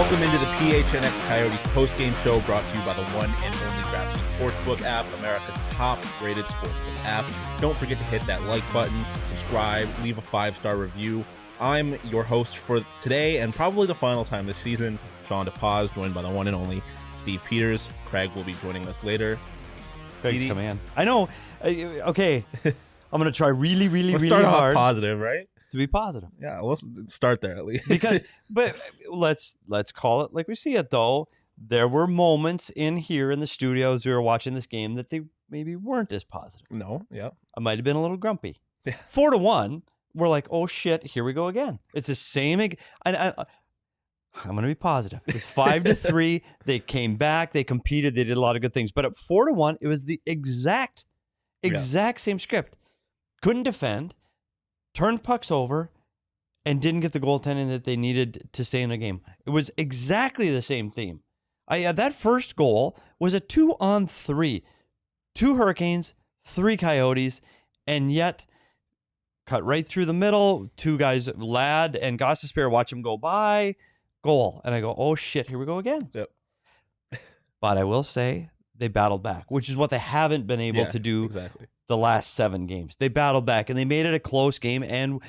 Welcome into the PHNX Coyotes post-game show brought to you by the one and only DraftKings Sportsbook app, America's top-rated sportsbook app. Don't forget to hit that like button, subscribe, leave a 5-star review. I'm your host for today and probably the final time this season, Shawn, joined by the one and only Steve Peters. Craig will be joining us later. Craig's coming in. I know. Okay, I'm going to try really start hard. Off positive, right? To be positive. Yeah, let's start there at least. But let's call it like we see it, though. There were moments in here in the studios we were watching this game that they maybe weren't as positive. No, yeah. I might have been a little grumpy. Yeah. 4-1, we're like, oh shit, here we go again. It's the same. I'm going to be positive. It was 5-3. They came back. They competed. They did a lot of good things. But at 4-1, it was the exact same script. Couldn't defend. Turned pucks over, and didn't get the goaltending that they needed to stay in the game. It was exactly the same theme. That first goal was a 2-on-3. 2 Hurricanes, 3 Coyotes, and yet cut right through the middle. 2 guys, Ladd and Gostisbehere, watch him go by. Goal. And I go, oh shit, here we go again. Yep. But I will say they battled back, which is what they haven't been able to do exactly. The last 7 games. They battled back and they made it a close game. And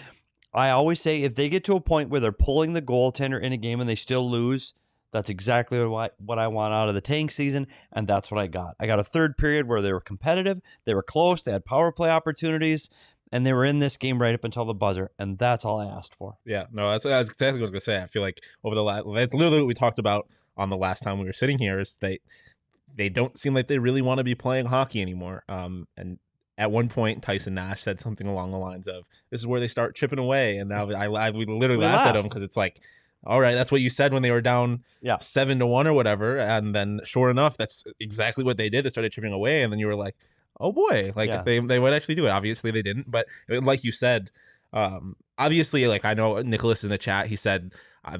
I always say if they get to a point where they're pulling the goaltender in a game and they still lose, that's exactly what I want out of the tank season. And that's what I got. I got a third period where they were competitive, they were close, they had power play opportunities, and they were in this game right up until the buzzer. And that's all I asked for. Yeah, no, that's exactly what I was going to say. I feel like over the last, that's literally what we talked about on the last time we were sitting here, is they don't seem like they really want to be playing hockey anymore. And at one point, Tyson Nash said something along the lines of, "This is where they start chipping away." And now we literally laughed at him because it's like, all right, that's what you said when they were down 7-1 or whatever. And then sure enough, that's exactly what they did. They started chipping away. And then you were like, oh boy, they would actually do it. Obviously they didn't. But like you said, obviously, like I know Nicholas in the chat, he said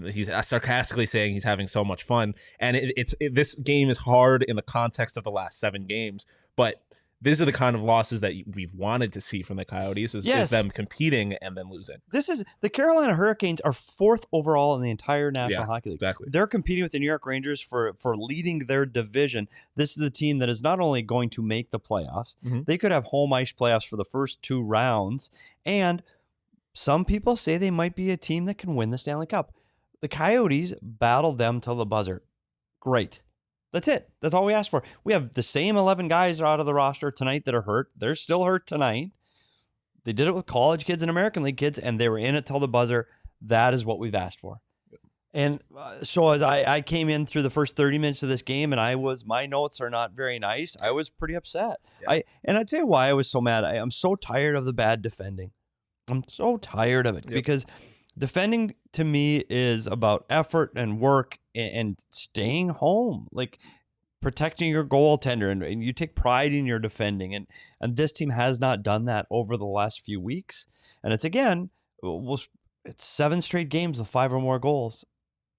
he's sarcastically saying he's having so much fun. And this game is hard in the context of the last 7 games. But these are the kind of losses that we've wanted to see from the Coyotes, is them competing and then losing. The Carolina Hurricanes are 4th overall in the entire National Hockey League. Exactly. They're competing with the New York Rangers for leading their division. This is the team that is not only going to make the playoffs, they could have home ice playoffs for the first 2 rounds. And some people say they might be a team that can win the Stanley Cup. The Coyotes battled them till the buzzer. Great. That's it. That's all we asked for. We have the same 11 guys out of the roster tonight that are hurt. They're still hurt tonight. They did it with college kids and American League kids, and they were in it till the buzzer. That is what we've asked for. And so as I came in through the first 30 minutes of this game, and my notes are not very nice. I was pretty upset. Yeah. And I'd tell you why I was so mad. I'm so tired of the bad defending. I'm so tired of it because defending to me is about effort and work and staying home, like protecting your goaltender, and you take pride in your defending. And this team has not done that over the last few weeks. And it's 7 straight games with 5 or more goals.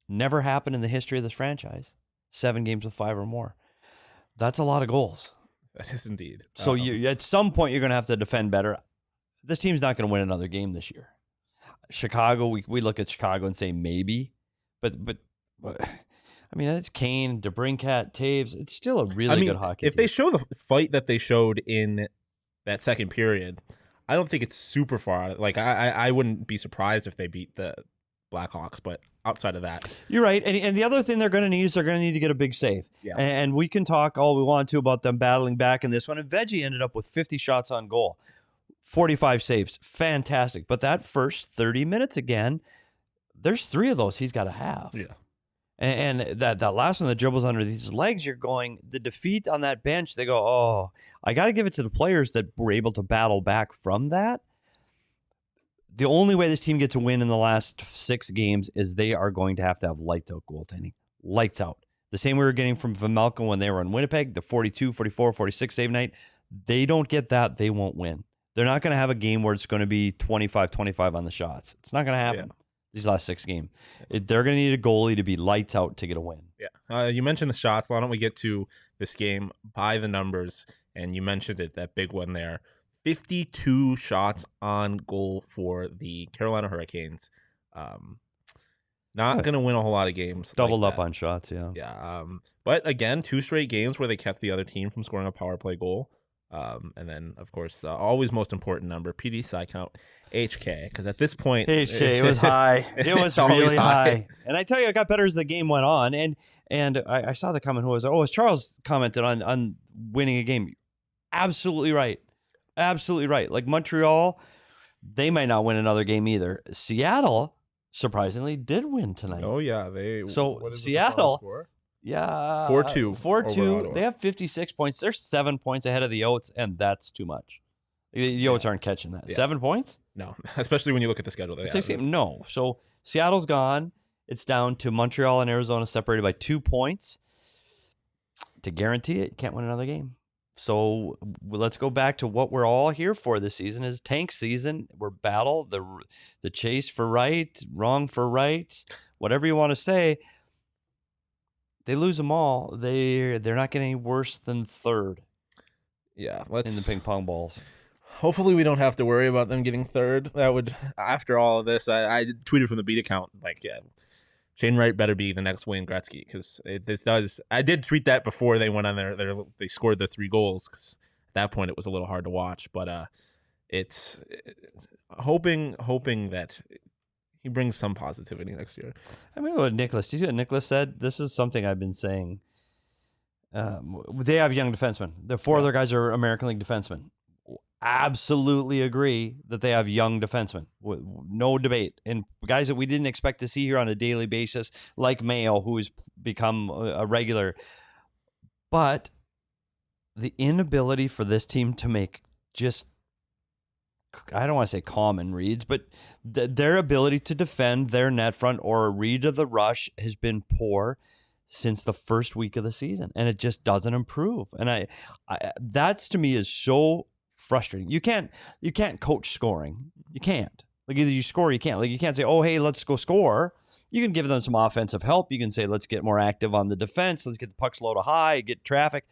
Never happened in the history of this franchise. 7 games with 5 or more. That's a lot of goals. That is indeed. So you at some point you're going to have to defend better. This team's not going to win another game this year. Chicago, we look at Chicago and say maybe, but I mean, it's Kane, DeBrincat, Taves. It's still a really good hockey team. If team. They show the fight that they showed in that second period, I don't think it's super far out. Like I wouldn't be surprised if they beat the Blackhawks, but outside of that, you're right. And the other thing they're going to need is they're going to need to get a big save. Yeah. And we can talk all we want to about them battling back in this one. And Veggie ended up with 50 shots on goal. 45 saves. Fantastic. But that first 30 minutes again, there's 3 of those he's got to have. Yeah. And that last one that dribbles under his legs, you're going, the defeat on that bench, they go, oh, I got to give it to the players that were able to battle back from that. The only way this team gets a win in the last 6 games is they are going to have lights out goaltending. Lights out. The same we were getting from Vejmelka when they were in Winnipeg, the 42, 44, 46 save night. They don't get that, they won't win. They're not going to have a game where it's going to be 25-25 on the shots. It's not going to happen these last 6 games. They're going to need a goalie to be lights out to get a win. Yeah. You mentioned the shots. Why don't we get to this game by the numbers? And you mentioned it, that big one there. 52 shots on goal for the Carolina Hurricanes. Not going to win a whole lot of games. Doubled like up on shots, yeah. Yeah. But again, 2 straight games where they kept the other team from scoring a power play goal. And then, of course, always most important number, PD side count, HK. Because at this point, HK, it was high. It was really high. And I tell you, it got better as the game went on. And I saw the comment who was, as Charles commented on winning a game. Absolutely right. Absolutely right. Like Montreal, they might not win another game either. Seattle, surprisingly, did win tonight. Oh, yeah. Seattle, yeah. 4-2. 4-2. They have 56 points. They're 7 points ahead of the Yotes, and that's too much. The Yotes aren't catching that. Yeah. 7 points? No, especially when you look at the schedule. No. So Seattle's gone. It's down to Montreal and Arizona separated by 2 points. To guarantee it, you can't win another game. So let's go back to what we're all here for this season is tank season. We're battle, the chase for right, wrong for right, whatever you want to say. They lose them all. They're not getting any worse than third. Yeah, in the ping pong balls. Hopefully we don't have to worry about them getting third. That would, after all of this, I tweeted from the beat account, Shane Wright better be the next Wayne Gretzky, because I did tweet that before they went on they scored the 3 goals, because at that point it was a little hard to watch, but it's hoping that he brings some positivity next year. I mean, what Nicholas, do you see what Nicholas said? This is something I've been saying. They have young defensemen. The 4 other guys are American League defensemen. Absolutely agree that they have young defensemen. No debate. And guys that we didn't expect to see here on a daily basis, like Mayo, who's become a regular. But the inability for this team to make just, I don't want to say common reads, but their ability to defend their net front or a read of the rush has been poor since the first week of the season. And it just doesn't improve. And that's to me is so frustrating. You can't coach scoring. You can't. Like either you score or you can't. Like you can't say, oh, hey, let's go score. You can give them some offensive help. You can say, let's get more active on the defense. Let's get the pucks low to high, get traffic,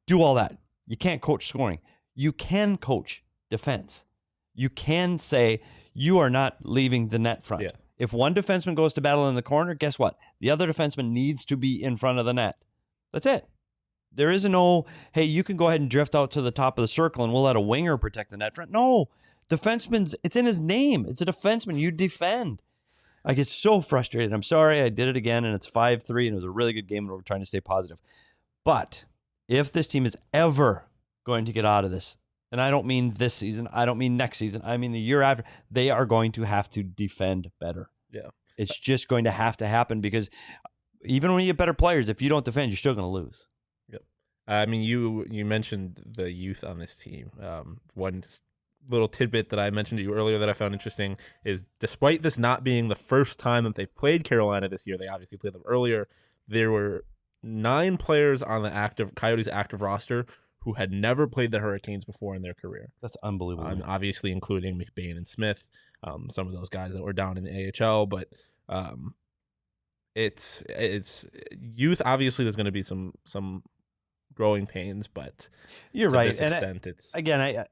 do all that. You can't coach scoring. You can coach defense. You can say, you are not leaving the net front. Yeah. If one defenseman goes to battle in the corner, guess what? The other defenseman needs to be in front of the net. That's it. There is no, hey, you can go ahead and drift out to the top of the circle and we'll let a winger protect the net front. No, defenseman's, it's in his name. It's a defenseman. You defend. I get so frustrated. I'm sorry I did it again, and it's 5-3, and it was a really good game, and we're trying to stay positive. But if this team is ever going to get out of this, and I don't mean this season, I don't mean next season, I mean the year after, they are going to have to defend better. Yeah. It's just going to have to happen, because even when you get better players, if you don't defend, you're still going to lose. Yep. I mean, you mentioned the youth on this team. One little tidbit that I mentioned to you earlier that I found interesting is, despite this not being the first time that they've played Carolina this year, they obviously played them earlier. There were 9 players on the Coyotes active roster who had never played the Hurricanes before in their career. That's unbelievable. Obviously including McBain and Smith, some of those guys that were down in the AHL, but it's youth. Obviously there's going to be some growing pains, but you're right. To this extent, it's again,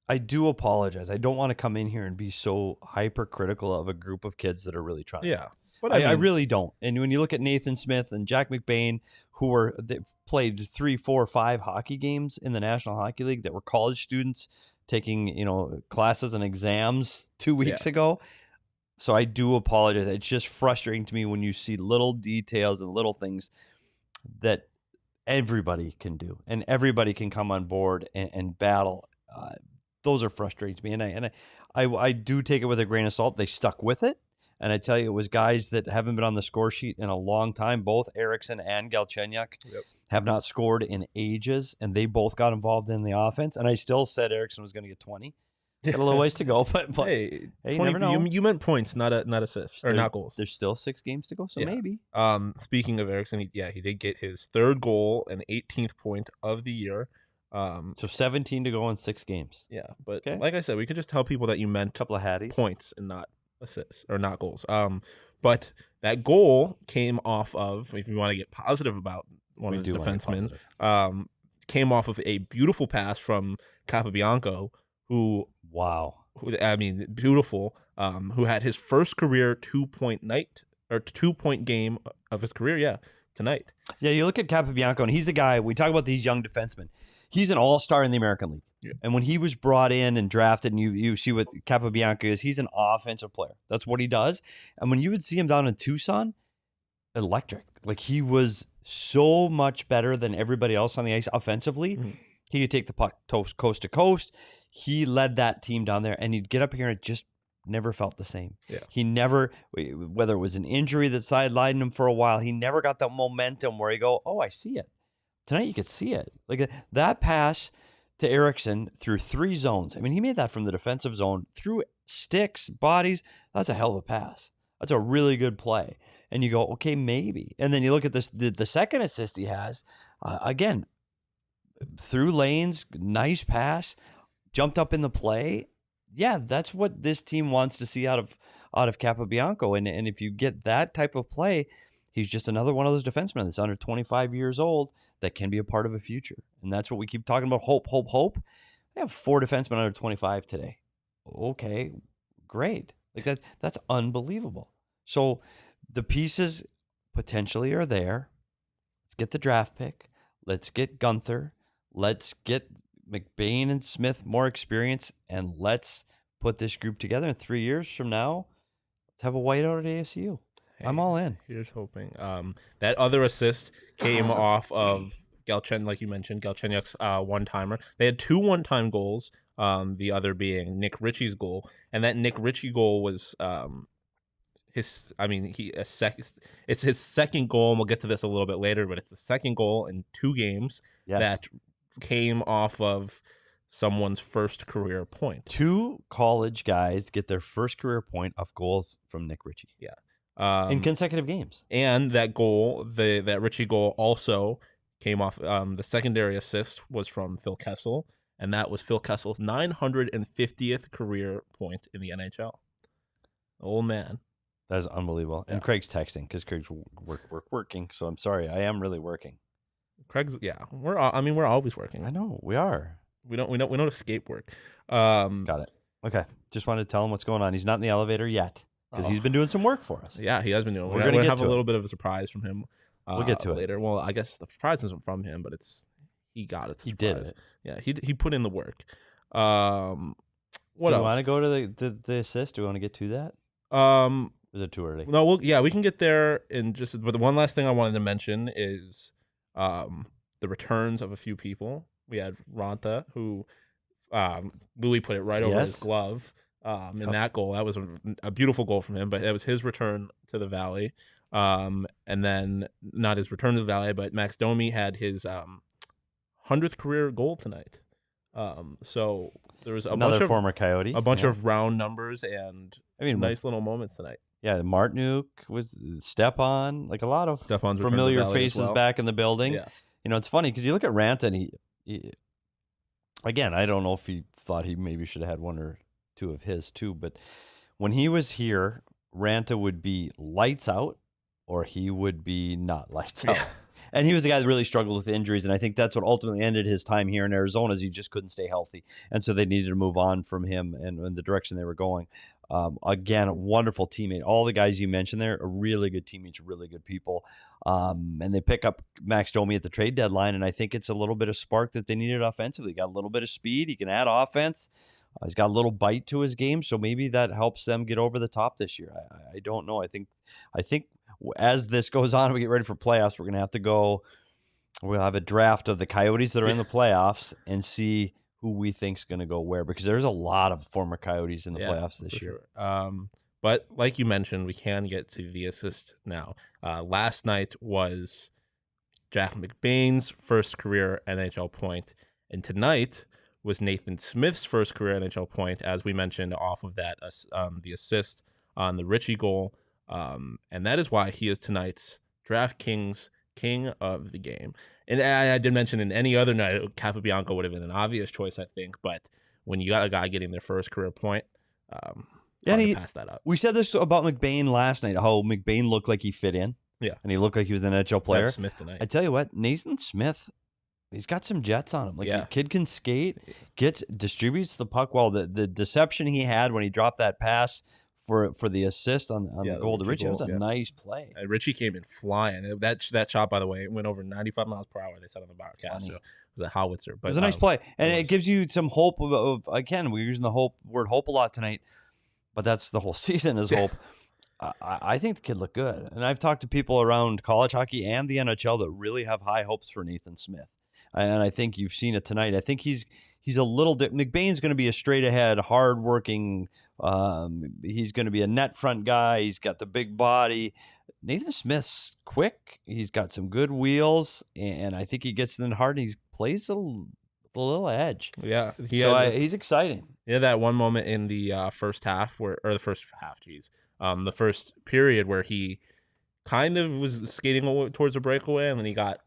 I do apologize. I don't want to come in here and be so hypercritical of a group of kids that are really trying. Yeah. But I really don't. And when you look at Nathan Smith and Jack McBain, they played 3, 4, 5 hockey games in the National Hockey League that were college students taking, classes and exams 2 weeks ago. So I do apologize. It's just frustrating to me when you see little details and little things that everybody can do and everybody can come on board and battle. Those are frustrating to me, and I do take it with a grain of salt. They stuck with it, and I tell you, it was guys that haven't been on the score sheet in a long time. Both Eriksson and Galchenyuk have not scored in ages, and they both got involved in the offense. And I still said Eriksson was going to get 20. Got a little ways to go, but hey, you never know. You meant points, not assists or not goals. There's still 6 games to go, so maybe. Speaking of Eriksson, he did get his 3rd goal and 18th point of the year. So 17 to go in 6 games. Yeah, but like I said, we could just tell people that you meant a couple of hatties, points and not assists or not goals. But that goal came off of, if you want to get positive about one of the defensemen, came off of a beautiful pass from Capobianco, who I mean, beautiful. who had his first career 2-point game of his career, tonight. Yeah, you look at Capobianco, and he's the guy, we talk about these young defensemen. He's an all-star in the American League. Yeah. And when he was brought in and drafted, and you see what Capobianco is, he's an offensive player. That's what he does. And when you would see him down in Tucson, electric. Like, he was so much better than everybody else on the ice offensively. Mm-hmm. He could take the puck coast to coast. He led that team down there, and he'd get up here and it just never felt the same. Yeah. He never, whether it was an injury that sidelined him for a while, he never got that momentum where you go, oh, I see it. Tonight you could see it. Like that pass to Eriksson through 3 zones. I mean, he made that from the defensive zone through sticks, bodies. That's a hell of a pass. That's a really good play. And you go, okay, maybe. And then you look at this, the second assist he has, again, through lanes, nice pass, jumped up in the play. Yeah, that's what this team wants to see out of Capobianco. And if you get that type of play, he's just another one of those defensemen that's under 25 years old that can be a part of a future. And that's what we keep talking about, hope, hope, hope. They have 4 defensemen under 25 today. Okay, great. Like that's unbelievable. So the pieces potentially are there. Let's get the draft pick. Let's get Gunther. Let's get McBain and Smith more experience, and let's put this group together. In 3 years from now, let's have a whiteout at ASU. Hey, I'm all in. Here's hoping. That other assist came off of Galchenyuk, like you mentioned, Galchenyuk's one-timer. They had 2 one-time goals, the other being Nick Ritchie's goal. And that Nick Ritchie goal was it's his second goal, and we'll get to this a little bit later, but it's the second goal in 2 games that came off of someone's first career point. 2 college guys get their first career point off goals from Nick Ritchie. Yeah. In consecutive games. And that goal, that Ritchie goal, also came off. The secondary assist was from Phil Kessel, and that was Phil Kessel's 950th career point in the NHL. Old man. That is unbelievable. And Craig's texting because Craig's working. So I'm sorry, I am really working. Craig's we're always working. I know we are. We don't escape work. Got it. Okay, just wanted to tell him what's going on. He's not in the elevator yet because he's been doing some work for us. Yeah, he has been doing. We're gonna have a little bit of a surprise from him. We'll get to it later. Well, I guess the surprise isn't from him, but he got it. He did it. Yeah, he put in the work. What else? Do you want to go to the assist? Do we want to get to that? Is it too early? No, we can get there in just. But the one last thing I wanted to mention is the returns of a few people. We had Ranta, who Louis put it right over his glove in that goal. That was a beautiful goal from him, but that was his return to the Valley. And then not his return to the Valley, but Max Domi had his 100th career goal tonight. So there was another former Coyote, a bunch of round numbers and nice little moments tonight. Yeah, Martinuk was Stepan, like a lot of Stepan's familiar faces back in the building. Yeah. It's funny because you look at Ranta and he again, I don't know if he thought he maybe should have had 1 or 2 of his too, but when he was here, Ranta would be lights out or he would be not lights out. And he was the guy that really struggled with injuries, and I think that's what ultimately ended his time here in Arizona is he just couldn't stay healthy. And so they needed to move on from him and the direction they were going. Again, a wonderful teammate. All the guys you mentioned there are really good teammates, really good people. And they pick up Max Domi at the trade deadline, and I think it's a little bit of spark that they needed offensively. He got a little bit of speed. He can add offense. He's got a little bite to his game, so maybe that helps them get over the top this year. I don't know. I think as this goes on, we get ready for playoffs, we're going to have to go. We'll have a draft of the Coyotes that are in the playoffs and see who we think is going to go where, because there's a lot of former Coyotes in the playoffs this year. Sure. But like you mentioned, we can get to the assist now. Last night was Jack McBain's first career NHL point, and tonight was Nathan Smith's first career NHL point, as we mentioned, off of that the assist on the Ritchie goal. And that is why he is tonight's DraftKings king of the game. And I did mention in any other night, Capobianco would have been an obvious choice, I think. But when you got a guy getting their first career point, pass that up. We said this about McBain last night, how McBain looked like he fit in. Yeah. And he looked like he was an NHL player. Smith tonight. I tell you what, Nathan Smith, he's got some jets on him. The kid can skate, distributes the puck well. The deception he had when he dropped that pass for the assist on the goal to Richie. It was a nice play. Richie came in flying. That shot, by the way, went over 95 miles per hour. They said on the broadcast. So it was a howitzer. But it was a nice play, and it gives you some hope of again. We're using the word hope a lot tonight, but that's the whole season is hope. I think the kid looked good, and I've talked to people around college hockey and the NHL that really have high hopes for Nathan Smith, and I think you've seen it tonight. I think he's a little McBain's going to be a straight ahead, hardworking. He's going to be a net front guy. He's got the big body. Nathan Smith's quick. He's got some good wheels, and I think he gets in hard. And he plays a little edge. Yeah, he's exciting. Yeah, that one moment in the first half the first period where he kind of was skating towards a breakaway, and then he got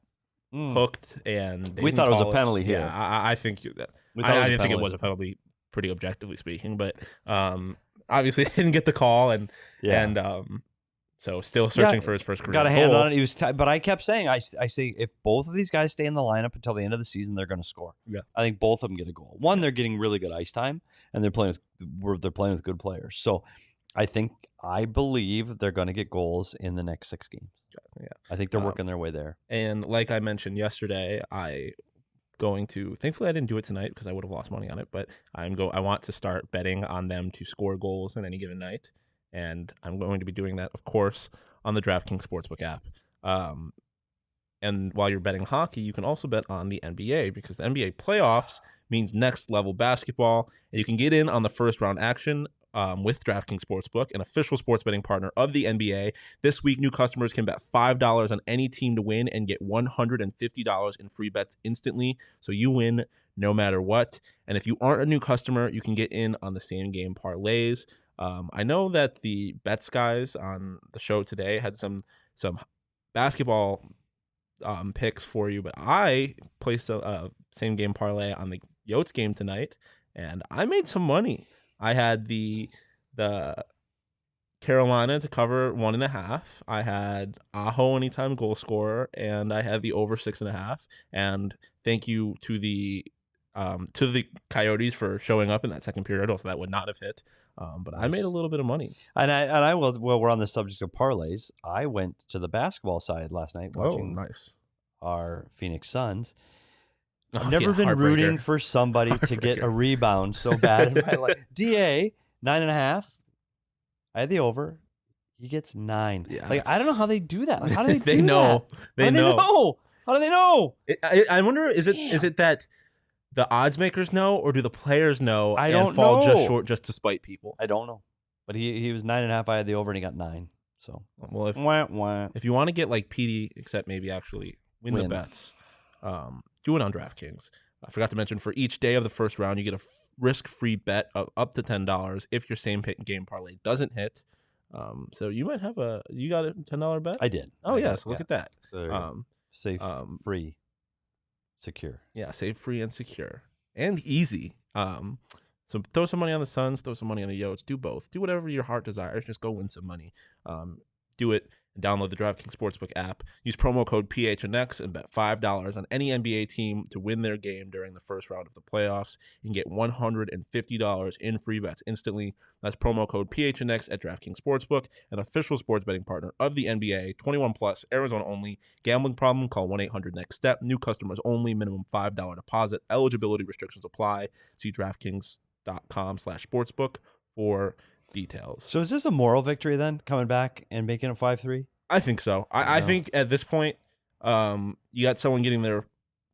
hooked, and we thought it was a penalty here. Yeah, I think that. I didn't think it was a penalty, pretty objectively speaking, but obviously didn't get the call, and so still searching for his first career goal. Got a hand on it. He was, but I kept saying, I say, if both of these guys stay in the lineup until the end of the season, they're going to score. Yeah, I think both of them get a goal. One, they're getting really good ice time, and they're playing with good players. So I believe they're going to get goals in the next 6 games. Yeah, I think they're working their way there. And like I mentioned yesterday, thankfully I didn't do it tonight because I would have lost money on it, but I want to start betting on them to score goals in any given night. And I'm going to be doing that, of course, on the DraftKings Sportsbook app. And while you're betting hockey, you can also bet on the NBA, because the NBA playoffs means next level basketball, and you can get in on the first round action with DraftKings Sportsbook, an official sports betting partner of the NBA. This week, new customers can bet $5 on any team to win and get $150 in free bets instantly, so you win no matter what. And if you aren't a new customer, you can get in on the same game parlays. I know that the bets guys on the show today had some basketball picks for you, but I placed a same game parlay on the Yotes game tonight, and I made some money. I had the Carolina to cover 1.5. I had Aho anytime goal scorer, and I had the over 6.5. And thank you to the Coyotes for showing up in that second period. Also, that would not have hit. But nice. I made a little bit of money. And I will. Well, we're on the subject of parlays. I went to the basketball side last night watching our Phoenix Suns. I've never been rooting for somebody to get a rebound so bad in my life. DA 9.5. I had the over. He gets 9. Yeah, I don't know how they do that. Like, how do they they do know. that? They know. How do they know? I wonder, is it that the odds makers know, or do the players know? I don't fall know. Just short, just to spite people. I don't know. But he was 9.5. I had the over, and he got 9. So if you want to get like Petey, except maybe actually win the bets, do it on DraftKings. I forgot to mention, for each day of the first round, you get a risk-free bet of up to $10 if your same game parlay doesn't hit. So you might have you got a $10 bet? I did. Oh, yeah. So look at that. So safe, free, secure. Yeah, safe, free, and secure. And easy. So throw some money on the Suns, throw some money on the Yotes. Do both. Do whatever your heart desires. Just go win some money. Do it. Download the DraftKings Sportsbook app. Use promo code PHNX and bet $5 on any NBA team to win their game during the first round of the playoffs and get $150 in free bets instantly. That's promo code PHNX at DraftKings Sportsbook, an official sports betting partner of the NBA. 21 plus, Arizona only. Gambling problem? Call 1-800-NEXT-STEP. New customers only. Minimum $5 deposit. Eligibility restrictions apply. See DraftKings.com/sportsbook for details. So is this a moral victory then, coming back and making it 5-3? I think so. I think at this point, you got someone getting their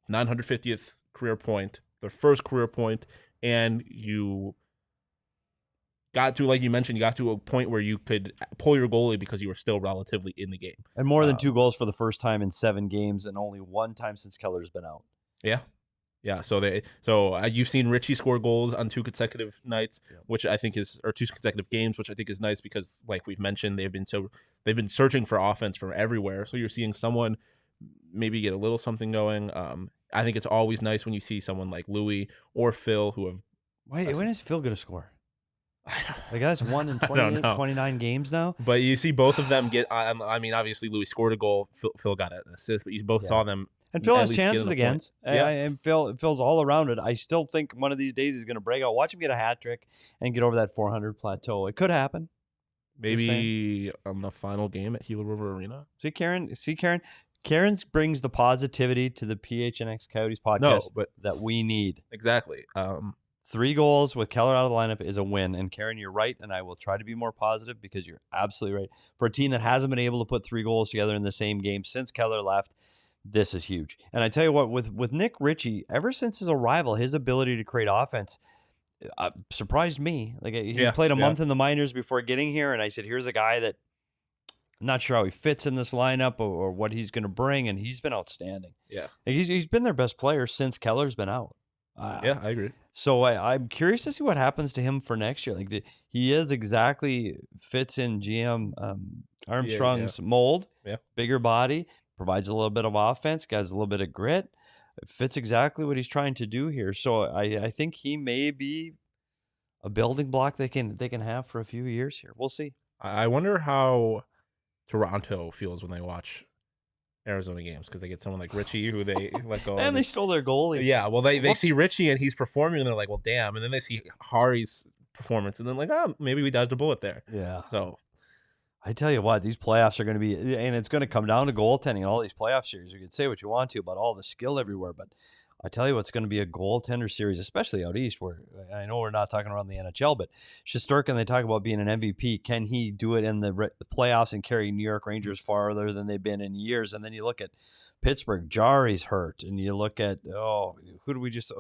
950th career point, their first career point, and you got to, like you mentioned, you got to a point where you could pull your goalie because you were still relatively in the game. And more than 2 goals for the first time in 7 games, and only 1 time since Keller's been out. Yeah. Yeah, so you've seen Richie score goals on 2 consecutive nights, which I think or 2 consecutive games, which I think is nice because, like we've mentioned, they've been searching for offense from everywhere. So you're seeing someone maybe get a little something going. I think it's always nice when you see someone like Louis or Phil who have. Wait, when is Phil going to score? The guy's won in 29 games now. But you see both of them get. I mean, obviously Louis scored a goal. Phil got an assist, but you both saw them. And Phil has chances against. And Phil's all around it. I still think one of these days he's going to break out. Watch him get a hat trick and get over that 400 plateau. It could happen. Maybe on the final game at Gila River Arena. See, Karen. Karen brings the positivity to the PHNX Coyotes podcast that we need. Exactly. 3 goals with Keller out of the lineup is a win. And Karen, you're right, and I will try to be more positive because you're absolutely right. For a team that hasn't been able to put 3 goals together in the same game since Keller left, this is huge. And I tell you what, with Nick Ritchie, ever since his arrival, his ability to create offense surprised me. Like he played a month in the minors before getting here, and I said, here's a guy that I'm not sure how he fits in this lineup or what he's going to bring, and he's been outstanding. Yeah, like he's been their best player since Keller's been out. Yeah, I agree. So I'm curious to see what happens to him for next year. Like he is exactly fits in GM Armstrong's mold. Yeah, bigger body, provides a little bit of offense, got a little bit of grit. It fits exactly what he's trying to do here. So I think he may be a building block they can have for a few years here. We'll see. I wonder how Toronto feels when they watch Arizona games, because they get someone like Ritchie who they let go. And they stole their goalie. Yeah, well, they see Ritchie and he's performing, and they're like, well, damn. And then they see Hari's performance, and then like, oh, maybe we dodged a bullet there. Yeah. So I tell you what, these playoffs are going to be, and it's going to come down to goaltending in all these playoff series. You can say what you want to about all the skill everywhere, but I tell you what's going to be a goaltender series, especially out east, where I know we're not talking around the NHL, but Shesterkin, they talk about being an MVP. Can he do it in the playoffs and carry New York Rangers farther than they've been in years? And then you look at Pittsburgh, Jari's hurt, and you look at,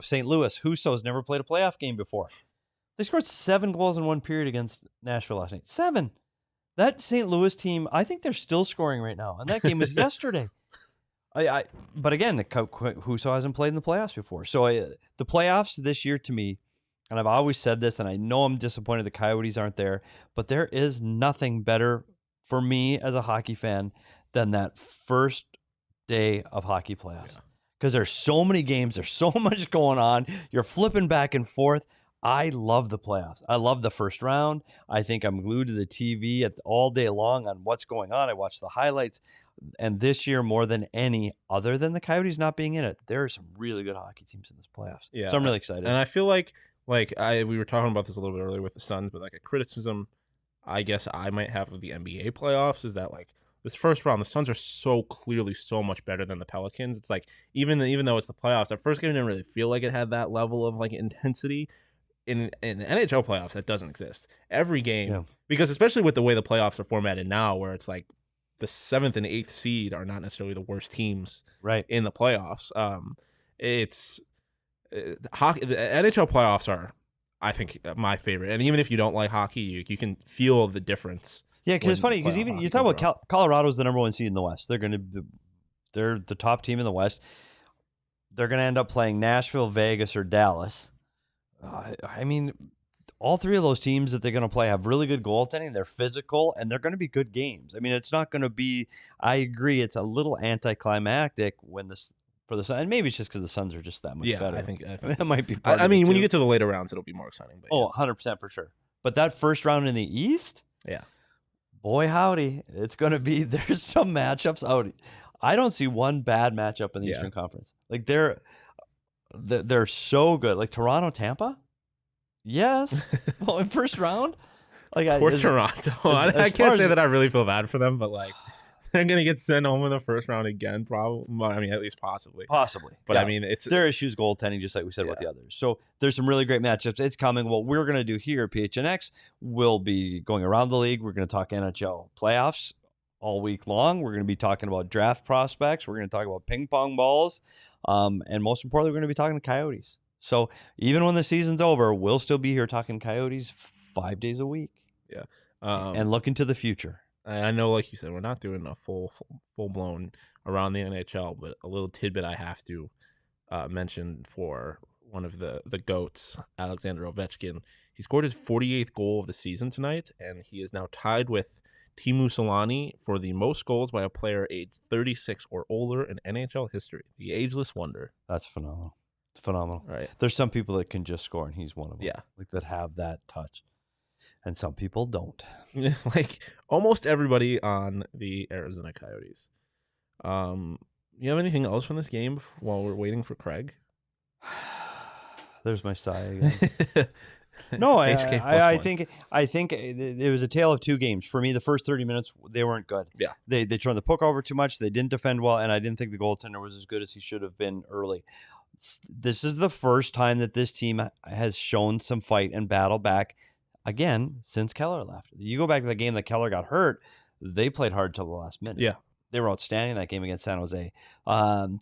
St. Louis, Husso's never played a playoff game before. They scored 7 goals in one period against Nashville last night. 7. That St. Louis team, I think they're still scoring right now, and that game was yesterday. But again, Husso hasn't played in the playoffs before. So the playoffs this year to me, and I've always said this, and I know I'm disappointed the Coyotes aren't there, but there is nothing better for me as a hockey fan than that first day of hockey playoffs. Because there's so many games, there's so much going on, you're flipping back and forth. I love the playoffs. I love the first round. I think I'm glued to the TV all day long on what's going on. I watch the highlights. And this year, more than any, other than the Coyotes not being in it, there are some really good hockey teams in this playoffs. Yeah, so I'm really excited. And I feel like we were talking about this a little bit earlier with the Suns, but like a criticism I guess I might have of the NBA playoffs is that like this first round, the Suns are so clearly so much better than the Pelicans. It's like even though it's the playoffs, that first game didn't really feel like it had that level of like intensity. In the NHL playoffs, that doesn't exist. Every game, because especially with the way the playoffs are formatted now, where it's like the 7th and 8th seed are not necessarily the worst teams in the playoffs. It's hockey. The NHL playoffs are, I think, my favorite. And even if you don't like hockey, you can feel the difference. Yeah, because it's funny because even you talk about Colorado's the number 1 seed in the West. They're the top team in the West. They're going to end up playing Nashville, Vegas, or Dallas. I mean, all 3 of those teams that they're going to play have really good goaltending. They're physical, and they're going to be good games. I mean, it's not going to be. I agree. It's a little anticlimactic for the Suns, and maybe it's just because the Suns are just that much better. I think that might be. Part I mean, when too. you get to the later rounds, it'll be more exciting. But 100% for sure. But that first round in the East, boy howdy, it's going to be. There's some matchups out. I don't see one bad matchup in the Eastern Conference. Like they're so good. Like Toronto, Tampa. Yes. Well, in first round. Like Toronto. I can't say that I really feel bad for them, but like they're gonna get sent home in the first round again, probably. Well, I mean, at least possibly. But I mean, it's their issues goaltending, just like we said with the others. So there's some really great matchups. It's coming. What we're gonna do here at PHNX, we'll be going around the league. We're gonna talk NHL playoffs all week long. We're gonna be talking about draft prospects. We're gonna talk about ping pong balls. And most importantly, we're going to be talking to Coyotes. So even when the season's over, we'll still be here talking Coyotes 5 days a week. Yeah. And looking to the future. I know, like you said, we're not doing a full-blown around the NHL, but a little tidbit I have to mention for one of the GOATs, Alexander Ovechkin. He scored his 48th goal of the season tonight, and he is now tied with Teemu Selanne for the most goals by a player aged 36 or older in NHL history. The ageless wonder. That's phenomenal. It's phenomenal. Right. There's some people that can just score, and he's one of them. Yeah. Like that have that touch. And some people don't. Like almost everybody on the Arizona Coyotes. You have anything else from this game while we're waiting for Craig? There's my sigh again. No, HK I +1. think it was a tale of two games. For me, the first 30 minutes, they weren't good. Yeah. They turned the puck over too much. They didn't defend well, and I didn't think the goaltender was as good as he should have been early. This is the first time that this team has shown some fight and battle back again since Keller left. You go back to the game that Keller got hurt, they played hard till the last minute. Yeah. They were outstanding that game against San Jose.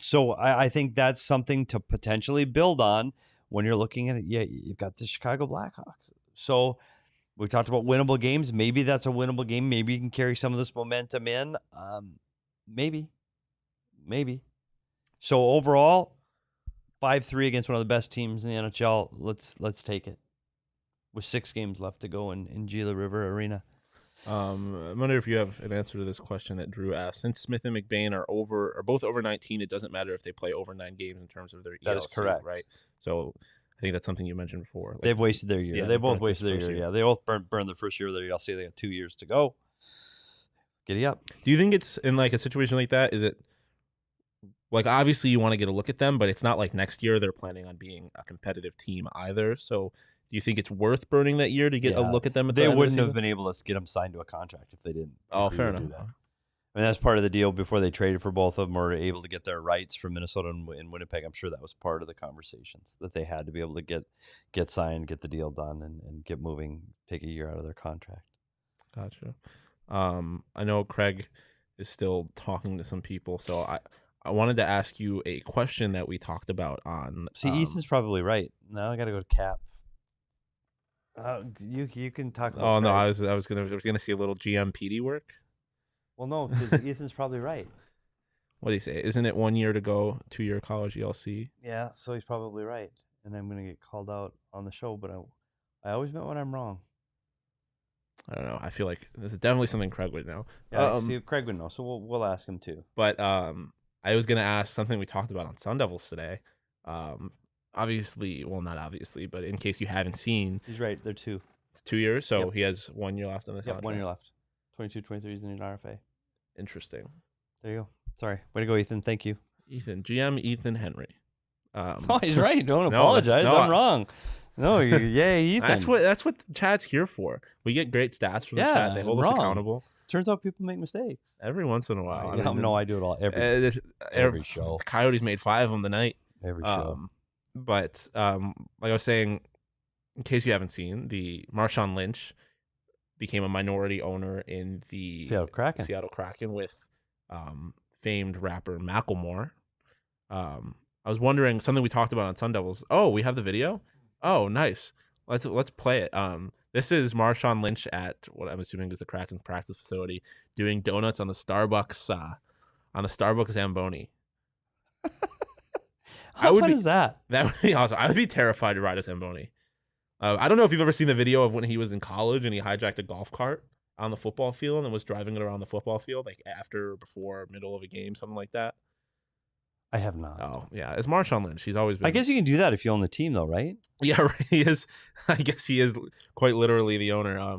So I think that's something to potentially build on when you're looking at it. Yeah, you've got the Chicago Blackhawks. So we talked about winnable games. Maybe that's a winnable game. Maybe you can carry some of this momentum in. Maybe. So overall, 5-3 against one of the best teams in the NHL. Let's take it. With 6 games left to go in Gila River Arena. I wonder if you have an answer to this question that Drew asked. Since Smith and McBain are both over 19, it doesn't matter if they play over 9 games in terms of their ELC. That is correct, right? So I think that's something you mentioned before. They've wasted their year. Yeah, they both burnt wasted their this year. first year. Yeah, they both burned the first year of their ELC. They got 2 years to go. Giddy up. Do you think it's in like a situation like that? Is it like obviously you want to get a look at them, but it's not like next year they're planning on being a competitive team either. So do you think it's worth burning that year to get a look at them? At they the end wouldn't of the have been able to get them signed to a contract if they didn't. Oh, agree fair to do enough. that. I mean, that's part of the deal before they traded for both of them, or able to get their rights from Minnesota and Winnipeg. I'm sure that was part of the conversations that they had to be able to get signed, get the deal done, and get moving, take a year out of their contract. Gotcha. I know Craig is still talking to some people, so I wanted to ask you a question that we talked about on. See, Ethan's probably right. Now I got to go to Cap. You can talk about. Oh no, Craig. I was gonna see a little GM PD work. Well, no, because Ethan's probably right. What do you say? Isn't it 1 year to go, 2-year college ELC? Yeah, so he's probably right, and I'm gonna get called out on the show. But I always admit when I'm wrong. I don't know. I feel like this is definitely something Craig would know. Yeah, see, Craig would know, so we'll ask him too. But I was gonna ask something we talked about on Sun Devils today. Obviously, well, not obviously, but in case you haven't seen, He's right. They're 2. it's 2 years, so he has 1 year left on the contract. 1 year left. 22, 23 is in an RFA. Interesting. There you go. Sorry. Way to go, Ethan. Thank you. GM Ethan Henry. Oh, he's right. Don't apologize. I'm wrong. No, yay, Ethan. That's what Chad's here for. We get great stats from the chat. They hold us accountable. Turns out people make mistakes. Every once in a while. I do it all. Every show. Coyotes made 5 of them tonight. Every show. But like I was saying, in case you haven't seen, the Marshawn Lynch became a minority owner in the Seattle Kraken with famed rapper Macklemore. I was wondering something we talked about on Sun Devils. Oh, we have the video? Oh, nice. Let's play it. This is Marshawn Lynch at what I'm assuming is the Kraken practice facility doing donuts on the Starbucks Zamboni. How fun is that? That would be awesome. I would be terrified to ride a Zamboni. I don't know if you've ever seen the video of when he was in college and he hijacked a golf cart on the football field and was driving it around the football field, like after, before, middle of a game, something like that. I have not. Oh, yeah. It's Marshawn Lynch. He's always been. I guess you can do that if you own the team, though, right? Yeah, right. He is. I guess he is quite literally the owner.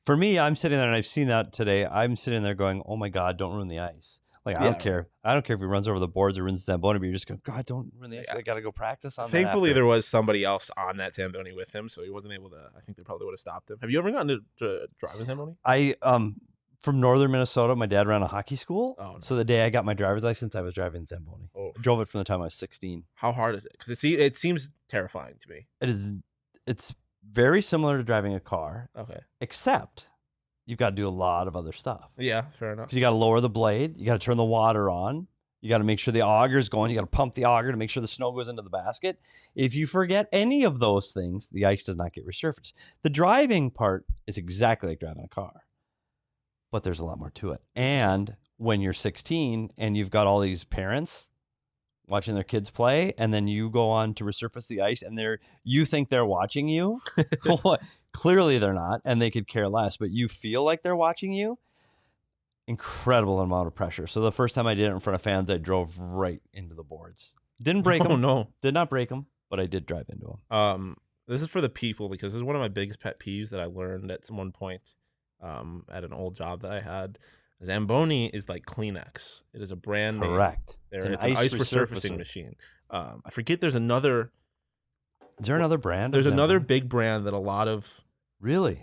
For me, I'm sitting there, and I've seen that today. I'm sitting there going, oh, my God, don't ruin the ice. Like, I don't care. I don't care if he runs over the boards or runs the Zamboni, but you're just going, God, don't ruin the ice. I got to go practice on that. Thankfully, there was somebody else on that Zamboni with him, so he wasn't able to. I think they probably would have stopped him. Have you ever gotten to drive a Zamboni? From northern Minnesota, my dad ran a hockey school. Oh, no. So the day I got my driver's license, I was driving Zamboni. Oh. I drove it from the time I was 16. How hard is it? Because it seems terrifying to me. It's very similar to driving a car. Okay. Except you've got to do a lot of other stuff. Yeah, fair enough. Because you got to lower the blade. You got to turn the water on. You got to make sure the auger's going. You got to pump the auger to make sure the snow goes into the basket. If you forget any of those things, the ice does not get resurfaced. The driving part is exactly like driving a car. But there's a lot more to it. And when you're 16 and you've got all these parents watching their kids play, and then you go on to resurface the ice and you think they're watching you. Clearly they're not, and they could care less, but you feel like they're watching you. Incredible amount of pressure. So the first time I did it in front of fans, I drove right into the boards. Didn't break them. Oh, no. Did not break them, but I did drive into them. This is for the people, because this is one of my biggest pet peeves that I learned at one point. At an old job that I had. Zamboni is like Kleenex. It is a brand name. Correct. It's an ice resurfacing machine. I forget there's another Is there another brand? There's of another Zamboni? big brand that a lot of Really?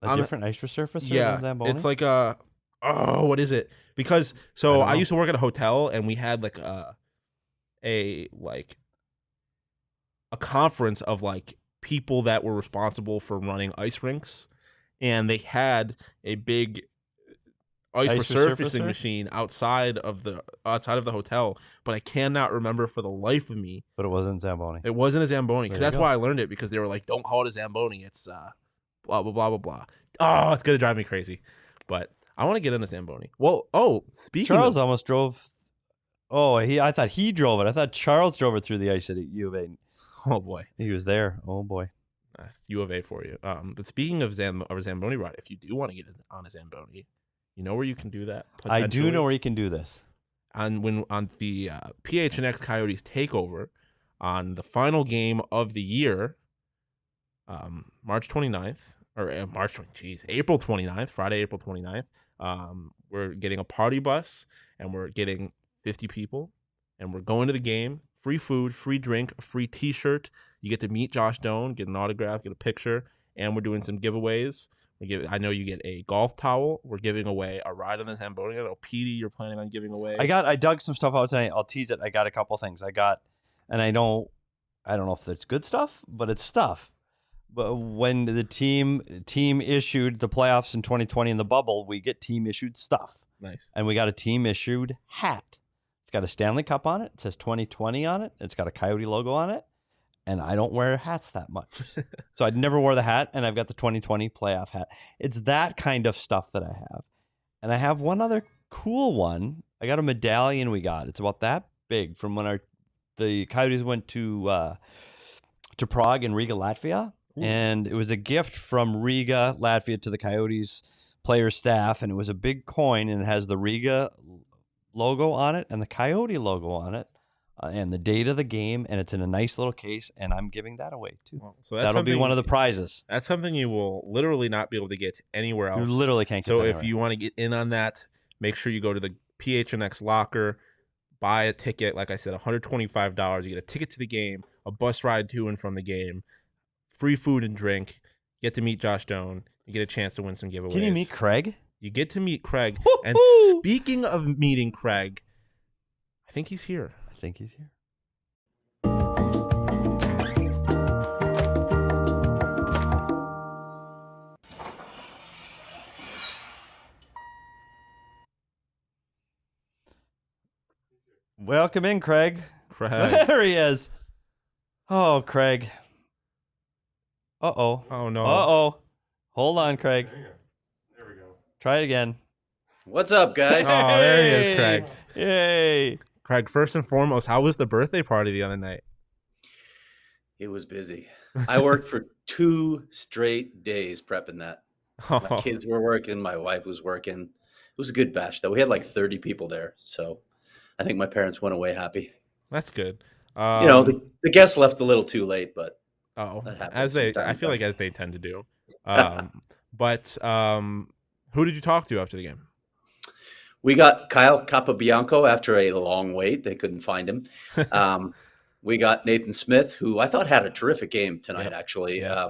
A different ice resurfacer than Zamboni? it's like what is it? Because I used to work at a hotel and we had like a conference of like people that were responsible for running ice rinks, and they had a big ice resurfacing machine outside of the hotel, but I cannot remember for the life of me. But it wasn't Zamboni. It wasn't a Zamboni, because that's why I learned it, because they were like, don't call it a Zamboni, it's blah blah blah blah blah. Oh, it's gonna drive me crazy. But I want to get into Zamboni. Well, speaking Charles almost drove. Oh, I thought he drove it. I thought Charles drove it through the ice at U of A. Oh boy, he was there. Oh boy, U of A for you. But speaking of Zamboni ride, if you do want to get on a Zamboni, you know where you can do that? I do know where you can do this. On the PHNX Coyotes takeover on the final game of the year, March 29th, or April 29th, Friday, April 29th. We're getting a party bus, and we're getting 50 people, and we're going to the game. Free food, free drink, a free T-shirt. You get to meet Josh Doan, get an autograph, get a picture, and we're doing some giveaways. I know you get a golf towel. We're giving away a ride on the Zamboni. I know, Petey, you're planning on giving away. I dug some stuff out tonight. I'll tease it. I got a couple things. I don't know if it's good stuff, but it's stuff. But when the team issued the playoffs in 2020 in the bubble, we get team issued stuff. Nice. And we got a team issued hat. It's got a Stanley Cup on it. It says 2020 on it. It's got a Coyote logo on it. And I don't wear hats that much. So I never wore the hat, and I've got the 2020 playoff hat. It's that kind of stuff that I have. And I have one other cool one. I got a medallion we got. It's about that big from when the Coyotes went to Prague and Riga, Latvia. Ooh. And it was a gift from Riga, Latvia to the Coyotes player staff, and it was a big coin, and it has the Riga logo on it and the Coyote logo on it. And the date of the game, and it's in a nice little case, and I'm giving that away too. Well, so that'll be one of the prizes. That's something you will literally not be able to get anywhere else. You literally can't get So that if anywhere. you want to get in on that, make sure you go to the PHNX Locker, buy a ticket. Like I said, $125. You get a ticket to the game, a bus ride to and from the game, free food and drink. You get to meet Josh Doan. You get a chance to win some giveaways. Can you meet Craig? You get to meet Craig. Woo-hoo! And speaking of meeting Craig, I think he's here. Welcome in, Craig. There he is. Oh, Craig. Uh-oh. Oh, no. Uh-oh. Hold on, Craig. There we go. Try it again. What's up, guys? Oh, there he is, Craig. Yay. Craig, first and foremost, how was the birthday party the other night? It was busy. I worked for 2 straight days prepping that. My kids were working. My wife was working. It was a good bash, though. We had like 30 people there. So I think my parents went away happy. That's good. The guests left a little too late, but as they tend to do. But who did you talk to after the game? We got Kyle Capobianco after a long wait. They couldn't find him. We got Nathan Smith, who I thought had a terrific game tonight, actually. Yeah.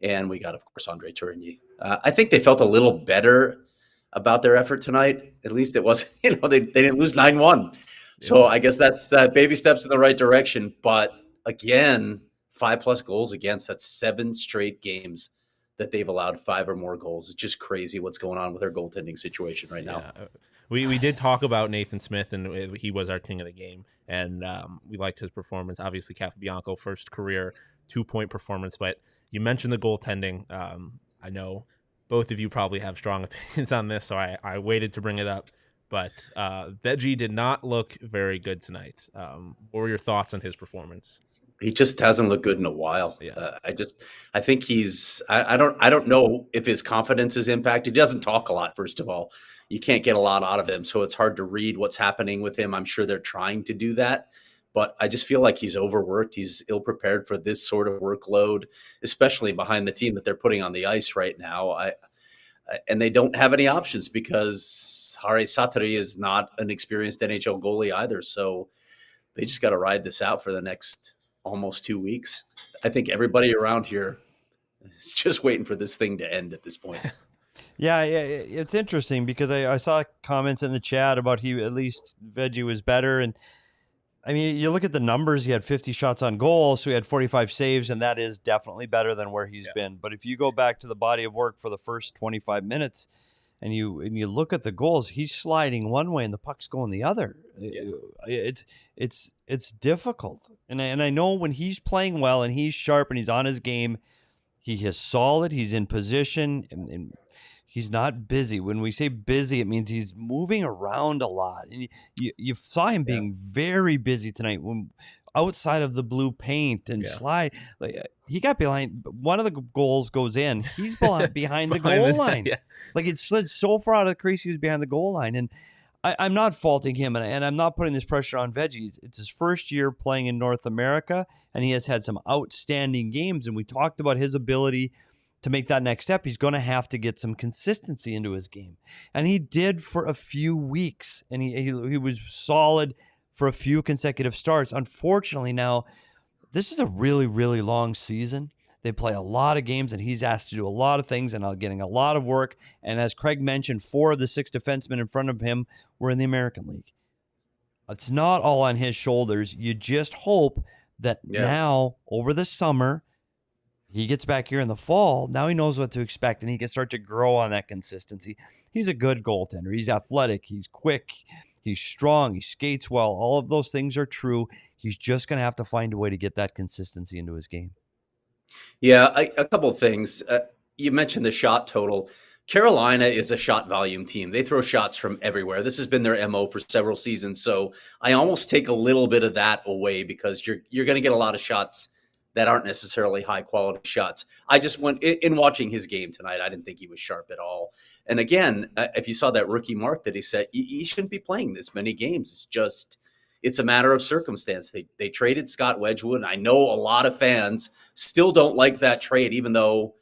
And we got, of course, Andre Tourigny. I think they felt a little better about their effort tonight. At least it was, they didn't lose 9-1. Yeah. So I guess that's baby steps in the right direction. But again, 5+ goals against. That's 7 straight games that they've allowed 5 or more goals. It's just crazy what's going on with their goaltending situation right now. Yeah. We did talk about Nathan Smith, and he was our king of the game, and we liked his performance. Obviously, Capobianco, first career 2-point performance, but you mentioned the goaltending. I know both of you probably have strong opinions on this, so I waited to bring it up. But Veggie did not look very good tonight. What were your thoughts on his performance? He just hasn't looked good in a while. Yeah. I think I don't know if his confidence is impacted. He doesn't talk a lot, first of all. You can't get a lot out of him, so it's hard to read what's happening with him. I'm sure they're trying to do that, but I just feel like he's overworked. He's ill-prepared for this sort of workload, especially behind the team that they're putting on the ice right now. And they don't have any options because Harry Satari is not an experienced NHL goalie either, so they just got to ride this out for the next almost 2 weeks. I think everybody around here is just waiting for this thing to end at this point. Yeah, it's interesting because I saw comments in the chat about at least Veggie was better. And I mean, you look at the numbers, he had 50 shots on goal, so he had 45 saves, and that is definitely better than where he's been. But if you go back to the body of work for the first 25 minutes and you look at the goals, he's sliding one way and the puck's going the other. Yeah. It's difficult. And I know when he's playing well and he's sharp and he's on his game, he is solid, he's in position, and he's not busy. When we say busy, it means he's moving around a lot. And you saw him being very busy tonight when outside of the blue paint and slide. Like, he got behind. One of the goals goes in. He's behind the goal line. Like, it slid so far out of the crease, he was behind the goal line. And I'm not faulting him, and I'm not putting this pressure on Veggie. It's his first year playing in North America, and he has had some outstanding games. And we talked about his ability to make that next step. He's going to have to get some consistency into his game. And he did for a few weeks, and he was solid for a few consecutive starts. Unfortunately, now, this is a really, really long season. They play a lot of games, and he's asked to do a lot of things and getting a lot of work. And as Craig mentioned, 4 of the 6 defensemen in front of him were in the American League. It's not all on his shoulders. You just hope that now, over the summer, he gets back here in the fall. Now he knows what to expect, and he can start to grow on that consistency. He's a good goaltender. He's athletic. He's quick. He's strong. He skates well. All of those things are true. He's just going to have to find a way to get that consistency into his game. Yeah, a couple of things. You mentioned the shot total. Carolina is a shot volume team. They throw shots from everywhere. This has been their MO for several seasons. So I almost take a little bit of that away because you're going to get a lot of shots that aren't necessarily high quality shots. I just went in watching his game tonight. I didn't think he was sharp at all. And again, if you saw that rookie mark that he set, he shouldn't be playing this many games. It's a matter of circumstance. They traded Scott Wedgwood. I know a lot of fans still don't like that trade, even though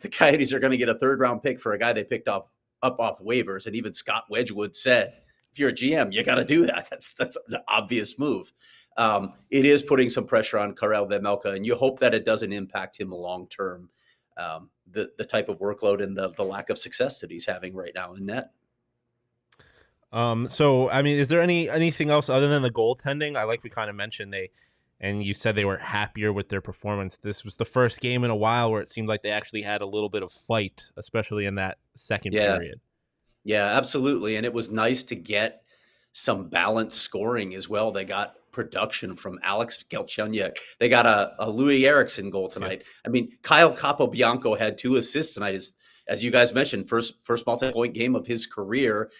the Coyotes are going to get a 3rd-round pick for a guy they picked up off waivers. And even Scott Wedgwood said, if you're a GM, you got to do that. That's an obvious move. It is putting some pressure on Karel Vejmelka, and you hope that it doesn't impact him long-term, the type of workload and the lack of success that he's having right now in net. So, I mean, is there anything else other than the goaltending? We kind of mentioned and you said they were happier with their performance. This was the first game in a while where it seemed like they actually had a little bit of fight, especially in that second period. Yeah, absolutely. And it was nice to get some balanced scoring as well. They got production from Alex Galchenyuk. They got a Louis Eriksson goal tonight. Yeah. I mean, Kyle Capobianco had 2 assists tonight. As you guys mentioned, first multi-point game of his career.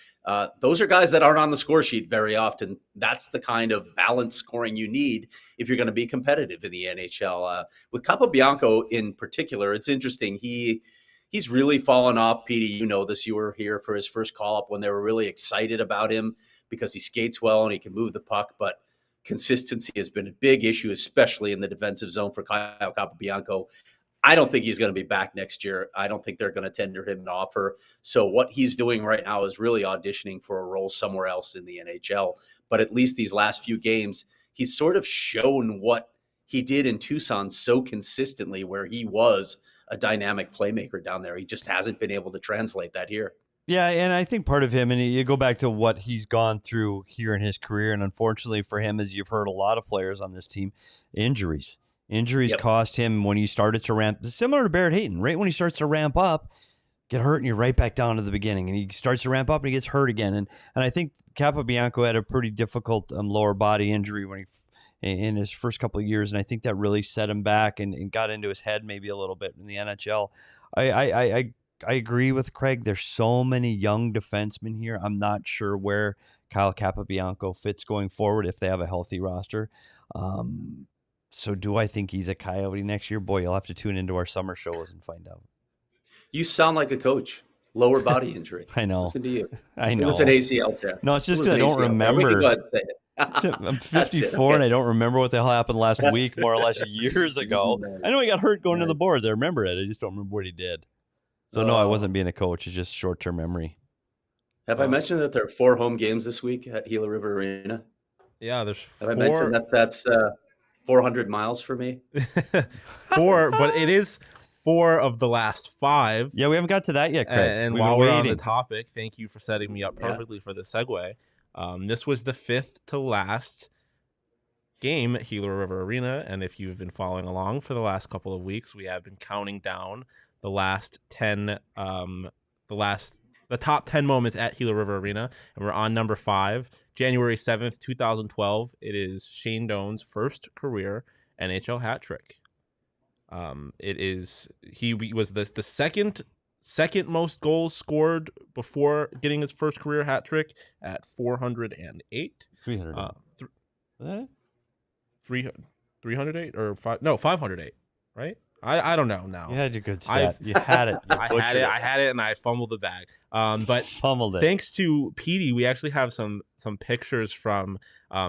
Those are guys that aren't on the score sheet very often. That's the kind of balanced scoring you need if you're going to be competitive in the NHL. With Capobianco in particular, it's interesting. He's really fallen off. Petey, you know this. You were here for his first call-up when they were really excited about him because he skates well and he can move the puck, but consistency has been a big issue, especially in the defensive zone for Kyle Capobianco. I don't think he's going to be back next year. I don't think they're going to tender him an offer. So what he's doing right now is really auditioning for a role somewhere else in the NHL. But at least these last few games, he's sort of shown what he did in Tucson so consistently, where he was a dynamic playmaker down there. He just hasn't been able to translate that here. Yeah, and I think part of him, and you go back to what he's gone through here in his career, and unfortunately for him, as you've heard a lot of players on this team, injuries. Injuries cost him when he started to ramp. Similar to Barrett Hayton, right when he starts to ramp up, get hurt and you're right back down to the beginning. And he starts to ramp up and he gets hurt again. And I think Capobianco had a pretty difficult lower body injury when in his first couple of years, and I think that really set him back and got into his head maybe a little bit in the NHL. I agree with Craig. There's so many young defensemen here. I'm not sure where Kyle Capobianco fits going forward if they have a healthy roster. So do I think he's a Coyote next year? Boy, you'll have to tune into our summer shows and find out. You sound like a coach. Lower body injury. I know. Listen to you. I know. It was an ACL tear. No, it's just because I don't remember. We can go ahead and say it. I'm 54 and I don't remember what the hell happened last week, more or less years ago. I know he got hurt going to the boards. I remember it. I just don't remember what he did. So no, I wasn't being a coach. It's just short-term memory. Have I mentioned that there are 4 home games this week at Gila River Arena? Yeah, there's 4. Have I mentioned that 400 miles for me. But it is 4 of the last 5. Yeah, we haven't got to that yet, Craig. And We've while been we're on waiting. the topic, thank you for setting me up perfectly for the segue. This was the 5th to last game at Gila River Arena, and if you've been following along for the last couple of weeks, we have been counting down the last 10, the top 10 moments at Gila River Arena, and we're on number 5, January 7th, 2012. It is Shane Doan's first career NHL hat trick. He was the second most goals scored before getting his first career hat trick at 408. 300. 308 or 508, right? I don't know now. You had your good stat. You had it. You I had it, and I fumbled the bag. But fumbled it. Thanks to Petey, we actually have some pictures from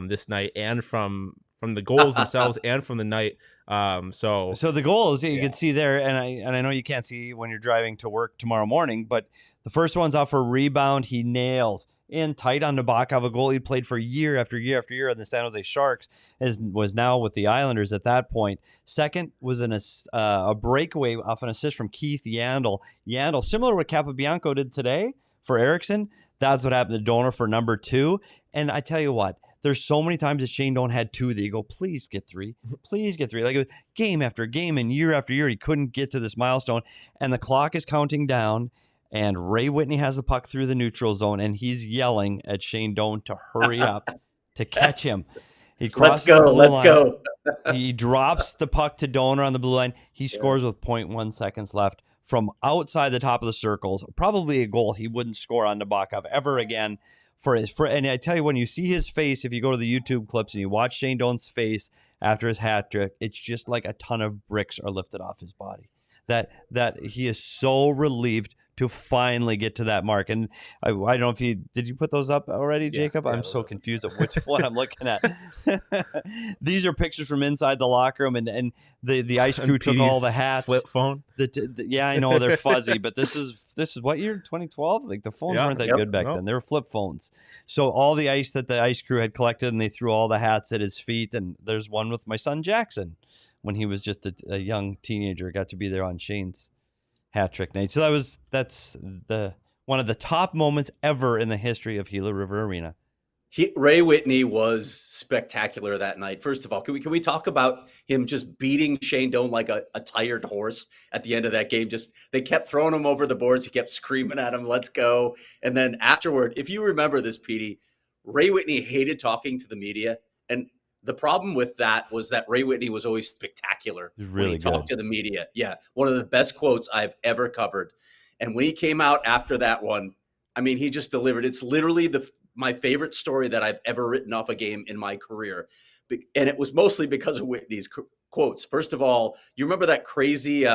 this night and from the goals themselves and from the night. So the goals you can see there, and I know you can't see when you're driving to work tomorrow morning, but the first one's off for a rebound. He nails in tight on Nabokov, a goal he played for year after year after year on the San Jose Sharks, was now with the Islanders at that point. Second was a breakaway off an assist from Keith Yandel. Yandel, similar to what Capobianco did today for Eriksson, that's what happened to Donor for number 2. And I tell you what, there's so many times that Shane Doan had 2 that you go, please get 3. Please get 3. Like, it was game after game and year after year, he couldn't get to this milestone. And the clock is counting down, and Ray Whitney has the puck through the neutral zone, and he's yelling at Shane Doan to hurry up to catch him. He crosses the blue line. He drops the puck to Donor on the blue line. He scores with 0.1 seconds left from outside the top of the circles. Probably a goal he wouldn't score on Nabokov ever again. And I tell you, when you see his face, if you go to the YouTube clips and you watch Shane Doan's face after his hat trick, it's just like a ton of bricks are lifted off his body. That he is so relieved to finally get to that mark. And I don't know if did you put those up already, Jacob? I'm so confused of which one I'm looking at. These are pictures from inside the locker room, and the ice crew took all the hats. Flip phone. Yeah, I know they're fuzzy, but this is what year? 2012? Like, the phones weren't that good back then. They were flip phones. So all the ice that the ice crew had collected, and they threw all the hats at his feet. And there's one with my son Jackson when he was just a young teenager, got to be there on Shane's hat trick night. So that's one of the top moments ever in the history of Gila River Arena. Ray Whitney was spectacular that night. First of all, can we talk about him just beating Shane Doan like a tired horse at the end of that game? Just, they kept throwing him over the boards. He kept screaming at him, "Let's go!" And then afterward, if you remember this, Petey, Ray Whitney hated talking to the media, and the problem with that was that Ray Whitney was always spectacular when he talked to the media. Yeah, one of the best quotes I've ever covered. And when he came out after that one, I mean, he just delivered. It's literally my favorite story that I've ever written off a game in my career. And it was mostly because of Whitney's quotes. First of all, you remember that crazy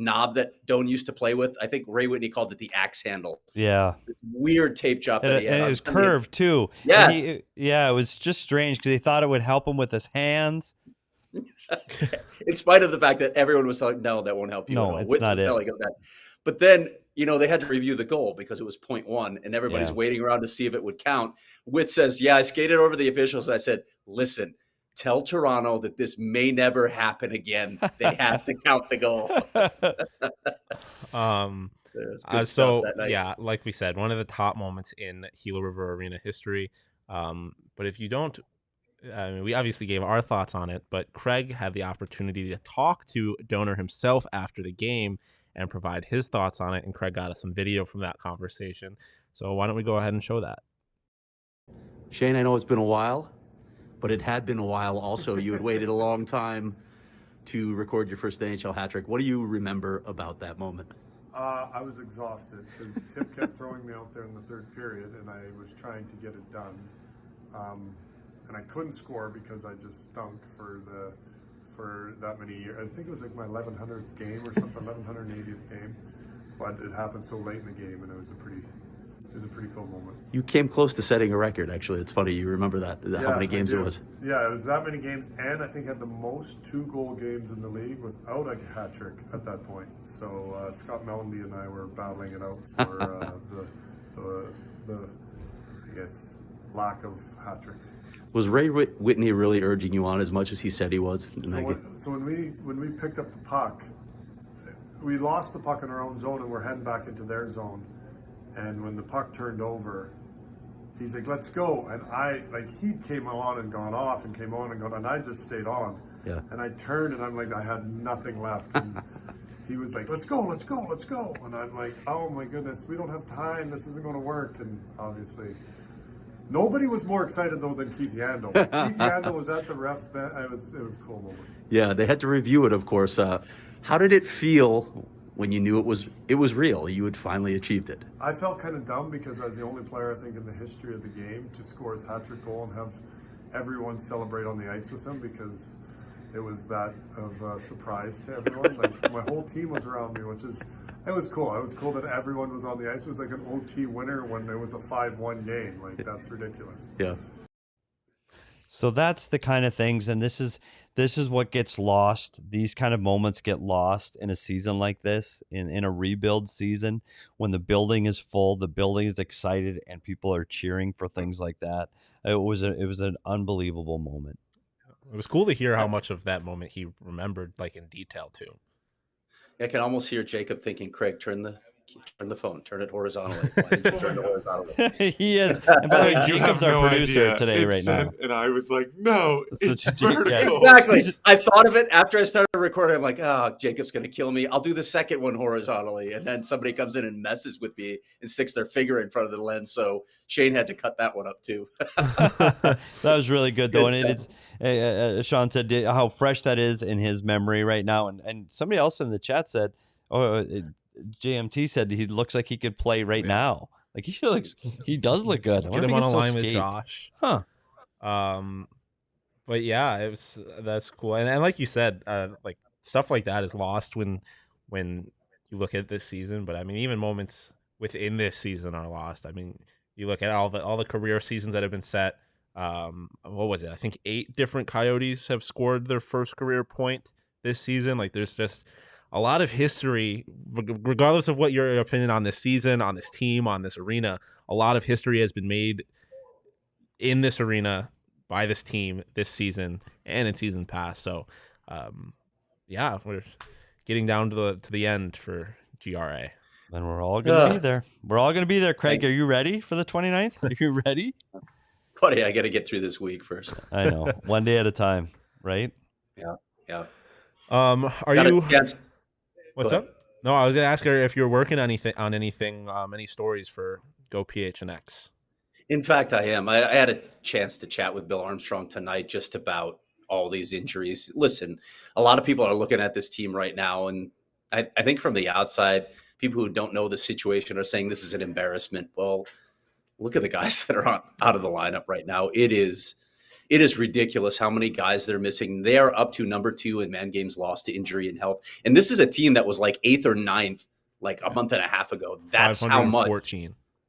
knob that Doan used to play with? I think Ray Whitney called it the axe handle. Yeah. This weird tape job that he had. And it was curved too. Yes. It was just strange because he thought it would help him with his hands. In spite of the fact that everyone was like, no, that won't help you. No, it's not it. That. But then, they had to review the goal because it was 0.1 and everybody's waiting around to see if it would count. Witt says, I skated over the officials. I said, listen, tell Toronto that this may never happen again. They have to count the goal. Like we said, one of the top moments in Gila River Arena history. But if you don't, we obviously gave our thoughts on it, but Craig had the opportunity to talk to Donor himself after the game and provide his thoughts on it, and Craig got us some video from that conversation. So why don't we go ahead and show that? Shane, I know it's been a while, but it had been a while also. You had waited a long time to record your first NHL hat trick. What do you remember about that moment? I was exhausted because Tip kept throwing me out there in the third period, and I was trying to get it done. And I couldn't score because I just stunk for that many years. I think it was like my 1100th game or something, 1180th game. But it happened so late in the game, and it was a pretty cool moment. You came close to setting a record, actually. It's funny you remember that, how many games it was. Yeah, it was that many games, and I think had the most 2-goal games in the league without a hat trick at that point. So Scott Mellenby and I were battling it out for the I guess lack of hat tricks. Was Ray Whitney really urging you on as much as he said he was? So when we picked up the puck, we lost the puck in our own zone and we're heading back into their zone. And when the puck turned over, he's like, "Let's go!" And he came on and gone off and came on and gone, and I just stayed on. Yeah. And I turned and I'm like, I had nothing left. And he was like, "Let's go, let's go, let's go!" And I'm like, "Oh my goodness, we don't have time. This isn't going to work." And obviously, nobody was more excited though than Keith Yandel. Keith Yandel was at the ref's bench. It was a cool moment. Yeah, they had to review it, of course. How did it feel when you knew it was real? You had finally achieved it. I felt kind of dumb because I was the only player, I think, in the history of the game to score his hat-trick goal and have everyone celebrate on the ice with him, because it was that of a surprise to everyone. Like, my whole team was around me, it was cool. It was cool that everyone was on the ice. It was like an OT winner when it was a 5-1 game. Like, that's ridiculous. Yeah. So that's the kind of things, and this is what gets lost. These kind of moments get lost in a season like this, in a rebuild season, when the building is full, the building is excited, and people are cheering for things like that. It was an unbelievable moment. It was cool to hear how much of that moment he remembered, like, in detail too. I can almost hear Jacob thinking, "Craig, turn the phone, turn it horizontally." Why didn't you turn it horizontally? He is. And by the way, Jacob's our producer today right now. And I was like, "No, it's vertical." vertical." Exactly. I thought of it after I started recording. I'm like, "Oh, Jacob's going to kill me. I'll do the second one horizontally." And then somebody comes in and messes with me and sticks their finger in front of the lens. So Shane had to cut that one up too. That was really good though. And it is, Shawn said how fresh that is in his memory right now. And somebody else in the chat said, JMT said he looks like he could play right now. Like, he does look good. Get him on a line with Josh. Huh. But yeah, that's cool. And like you said, like, stuff like that is lost when you look at this season. But I mean, even moments within this season are lost. I mean, you look at all the career seasons that have been set. What was it? I think 8 different Coyotes have scored their first career point this season. Like, there's just a lot of history, regardless of what your opinion on this season, on this team, on this arena. A lot of history has been made in this arena by this team this season and in season past. So, yeah, we're getting down to the end for GRA. And we're all going to be there. We're all going to be there. Craig, are you ready for the 29th? Are you ready? Buddy, I got to get through this week first. I know. One day at a time, right? Yeah. Are you... What's up? No, I was going to ask her if you're working on anything, any stories for Go PHNX. In fact, I am. I had a chance to chat with Bill Armstrong tonight just about all these injuries. Listen, a lot of people are looking at this team right now, and I think from the outside, people who don't know the situation are saying this is an embarrassment. Well, look at the guys that are out of the lineup right now. It is ridiculous how many guys they're missing. They are up to number 2 in man games lost to injury and health. And this is a team that was like 8th or 9th like a month and a half ago. That's how much.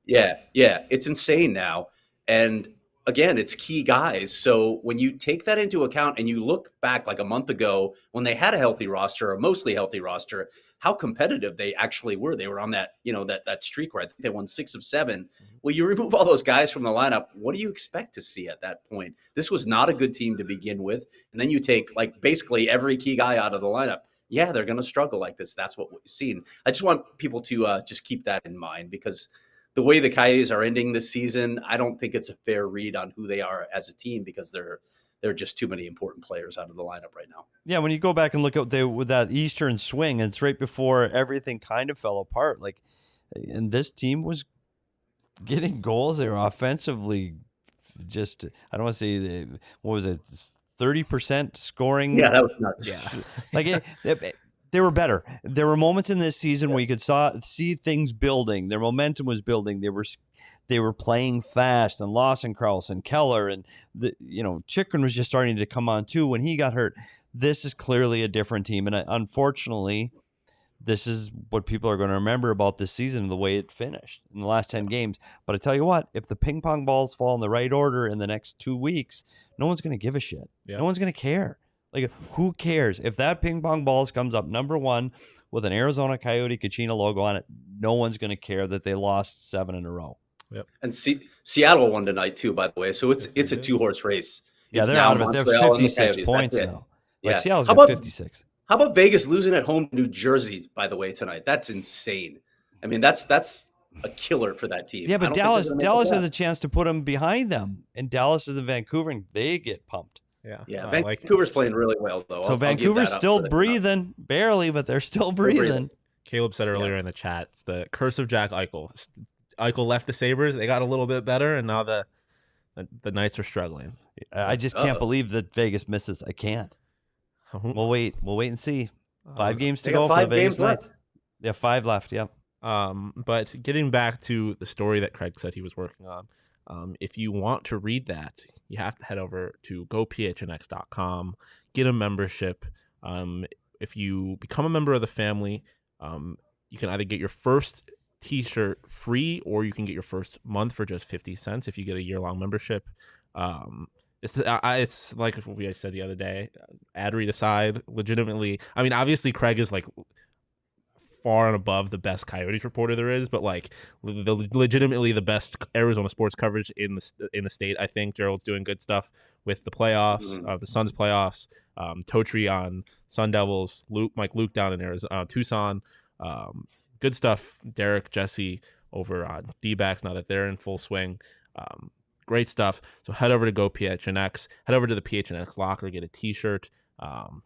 Yeah. It's insane now. And again, it's key guys. So when you take that into account and you look back like a month ago when they had a healthy roster, a mostly healthy roster, how competitive they actually were. They were on that, that streak where I think they won 6 of 7. Well, you remove all those guys from the lineup. What do you expect to see at that point? This was not a good team to begin with. And then you take like basically every key guy out of the lineup. Yeah, they're going to struggle like this. That's what we've seen. I just want people to just keep that in mind, because the way the Coyotes are ending this season, I don't think it's a fair read on who they are as a team, because there are just too many important players out of the lineup right now. Yeah, when you go back and look at with that Eastern swing, it's right before everything kind of fell apart. Like, and this team was getting goals. They were offensively just, I don't want to say, what was it, 30% scoring? Yeah, that was nuts. Yeah. Like, they were better. There were moments in this season where you could see things building. Their momentum was building. They were playing fast, and Lawson, Carlson, Keller, and Chikrin was just starting to come on too when he got hurt. This is clearly a different team, and unfortunately, this is what people are going to remember about this season, the way it finished in the last 10 games. But I tell you what, if the ping pong balls fall in the right order in the next 2 weeks, no one's going to give a shit. Yeah. No one's going to care. Like, who cares? If that ping pong balls comes up number 1 with an Arizona Coyote Kachina logo on it, no one's going to care that they lost 7 in a row. Yep. And Seattle won tonight too, by the way. So it's a 2-horse race. Yeah, It's they're now out of it. There's Montreal and the 56 Coyotes. points That's it. now. Yeah. Like Seattle's How got about 56. How about Vegas losing at home to New Jersey, by the way, tonight? That's insane. I mean, that's a killer for that team. Yeah, I but don't think they're gonna make Dallas the has a chance to put them behind them, and Dallas is in Vancouver, and they get pumped. Yeah, Vancouver's playing really well, though. So Vancouver's still breathing, barely, but they're still breathing. Caleb said earlier in the chat, it's the curse of Jack Eichel. Eichel left the Sabres. They got a little bit better, and now the Knights are struggling. I just can't believe that Vegas misses. I can't. We'll wait and see. 5 games to go for the Vegas Knights. Yeah, 5 left. Yeah. But getting back to the story that Craig said he was working on, if you want to read that, you have to head over to gophnx.com, get a membership. If you become a member of the family, you can either get your first T-shirt free, or you can get your first month for just 50 cents if you get a year-long membership. It's like we said the other day, ad read aside, legitimately. I mean, obviously Craig is like far and above the best Coyotes reporter there is, but like legitimately the best Arizona sports coverage in the state. I think Gerald's doing good stuff with the playoffs, the Suns playoffs, Totri on Sun Devils, Mike Luke down in Arizona, Tucson, good stuff. Derek, Jesse over on D-backs now that they're in full swing. Great stuff. So head over to Go PHNX, head over to the PHNX Locker, get a T-shirt,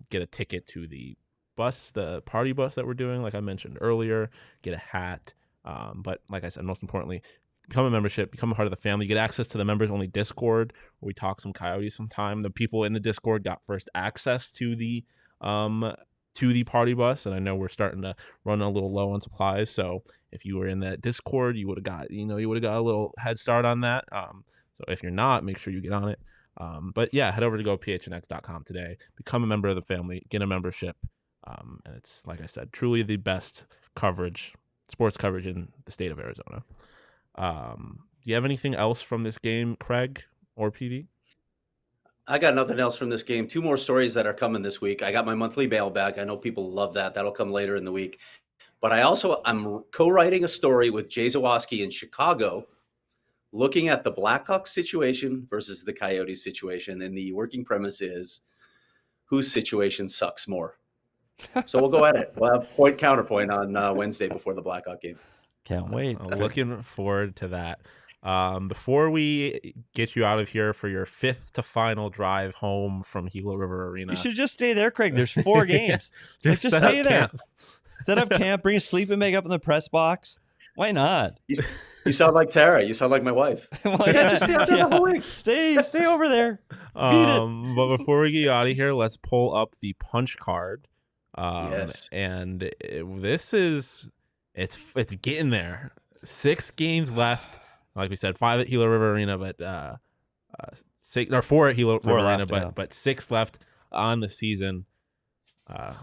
get a ticket to the bus, the party bus that we're doing, like I mentioned earlier, get a hat. But like I said, most importantly, become a membership, become a part of the family, get access to the members only Discord where we talk some Coyotes sometime. The people in the Discord got first access to the party bus, and I know we're starting to run a little low on supplies. So if you were in that Discord, you would have got a little head start on that. So if you're not, make sure you get on it. But yeah, head over to gophnx.com today, become a member of the family, get a membership. And it's, like I said, truly the best sports coverage in the state of Arizona. Do you have anything else from this game, Craig or PD? I got nothing else from this game. 2 more stories that are coming this week. I got my monthly mailbag. I know people love that. That'll come later in the week. But I'm co-writing a story with Jay Zawoski in Chicago, looking at the Blackhawks situation versus the Coyotes situation. And the working premise is whose situation sucks more. So we'll go at it. We'll have counterpoint on Wednesday before the Blackhawk game. Can't wait. I'm looking forward to that. Before we get you out of here for your 5th to final drive home from Gila River Arena, you should just stay there, Craig. There's 4 games. just stay there. Camp. Set up camp. Bring a sleeping bag up in the press box. Why not? You sound like Tara. You sound like my wife. Just stay out there the whole week. Stay over there. But before we get out of here, let's pull up the punch card. Yes. And it's getting there. 6 games left. Like we said, 5 at Gila River Arena, but 4 at Gila River Arena, but 6 left on the season. I'm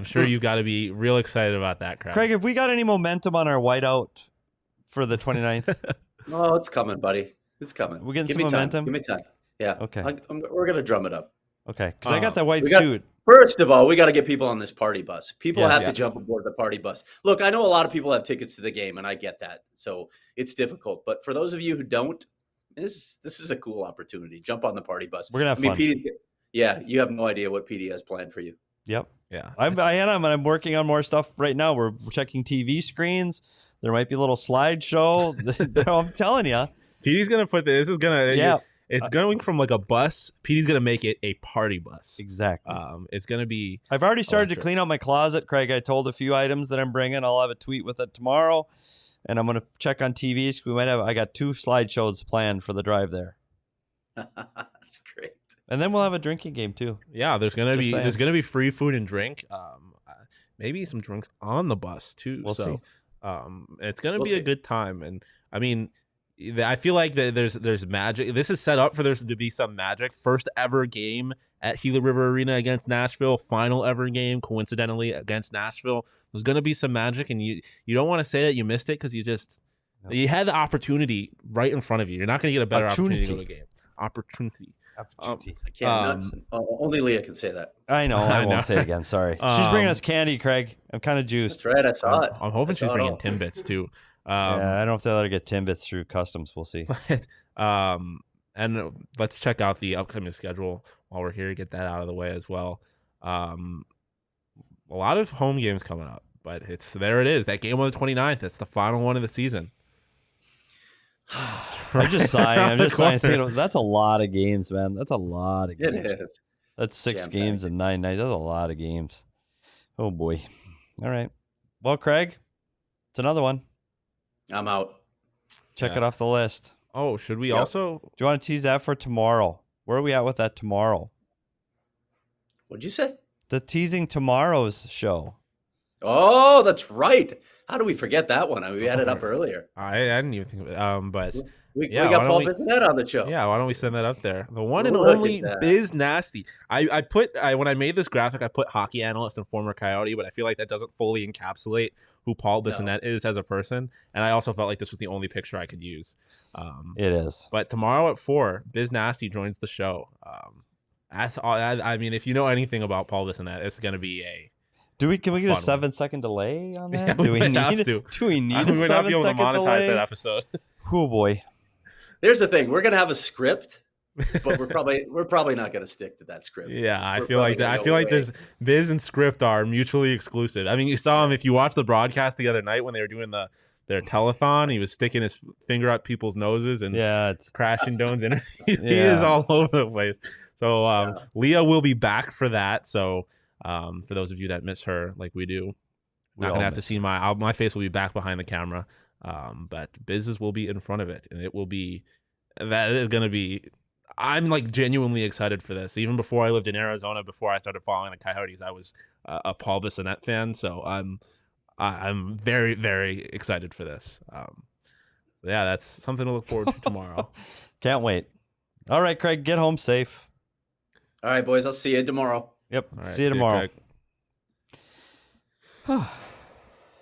sure you've got to be real excited about that, Craig. Have we got any momentum on our whiteout for the 29th? Oh, it's coming, buddy. It's coming. We're getting some momentum. Give me time. Yeah. Okay. We're gonna drum it up. Okay, because I got that white suit. First of all, we got to get people on this party bus. People have to jump aboard the party bus. Look, I know a lot of people have tickets to the game, and I get that. So it's difficult. But for those of you who don't, this is a cool opportunity. Jump on the party bus. We're gonna have fun. You have no idea what PD has planned for you. Yep. Yeah. I'm working on more stuff right now. We're checking TV screens. There might be a little slideshow. I'm telling you. PD's gonna put this. Is gonna It's going from like a bus. PD's gonna make it a party bus. Exactly. It's gonna be. I've already started to clean out my closet, Craig. I told a few items that I'm bringing. I'll have a tweet with it tomorrow, and I'm gonna check on TVs. I got 2 slideshows planned for the drive there. That's great. And then we'll have a drinking game too. Yeah, there's gonna be free food and drink. Maybe some drinks on the bus too. We'll see. It's gonna be a good time, and I mean. I feel like there's magic. This is set up for there to be some magic. First ever game at Gila River Arena against Nashville. Final ever game, coincidentally, against Nashville. There's going to be some magic, and you don't want to say that you missed it because you had the opportunity right in front of you. You're not going to get a better opportunity to go to a game. Opportunity. I can't. Only Leah can say that. I know. I won't say it again. Sorry. She's bringing us candy, Craig. I'm kind of juiced. That's right. I saw it. I'm hoping she's bringing Timbits too. Yeah, I don't know if they'll let her get Timbits through customs. We'll see. And let's check out the upcoming schedule while we're here. Get that out of the way as well. A lot of home games coming up, but there it is. That game on the 29th. That's the final one of the season. I'm just sighing. Thinking, that's a lot of games, man. That's a lot of games. It is. That's 6 Jam-packed. games and 9 nights. That's a lot of games. Oh, boy. All right. Well, Craig, it's another one. I'm out. Check it off the list. Oh, should we also? Do you want to tease that for tomorrow? Where are we at with that tomorrow? What'd you say? The teasing tomorrow's show. Oh, that's right. How do we forget that one? I mean, we had it up earlier. I didn't even think of it. But we got Paul Bissonnette on the show. Yeah, why don't we send that up there? The one and Look only at that. Biz Nasty. I when I made this graphic, I put hockey analyst and former Coyote, but I feel like that doesn't fully encapsulate who Paul Bissonnette is as a person. And I also felt like this was the only picture I could use. It is. But tomorrow at 4, Biz Nasty joins the show. That's all. I mean, if you know anything about Paul Bissonnette, it's going to be a. Can we get a fun 7-second delay on that? Yeah, Do we might need have to. Do we need We a might not be able to 7-second monetize delay? that episode. Oh boy. Here's the thing: we're gonna have a script, but we're probably not gonna stick to that script. Yeah, I We're feel like probably that. I gonna feel go like away. this Biz and script are mutually exclusive. I mean, you saw him if you watched the broadcast the other night when they were doing their telethon. He was sticking his finger up people's noses and crashing Doan's interview. He is all over the place. So Leah will be back for that. So for those of you that miss her, like we do, not gonna have to see my face will be back behind the camera. But Biz will be in front of it, and it is gonna be. I'm like genuinely excited for this. Even before I lived in Arizona, before I started following the Coyotes, I was a Paul Bissonnette fan. So I'm very, very excited for this. Yeah, that's something to look forward to tomorrow. Can't wait. All right, Craig, get home safe. All right, boys. I'll see you tomorrow. Yep. All right, see you tomorrow. Craig.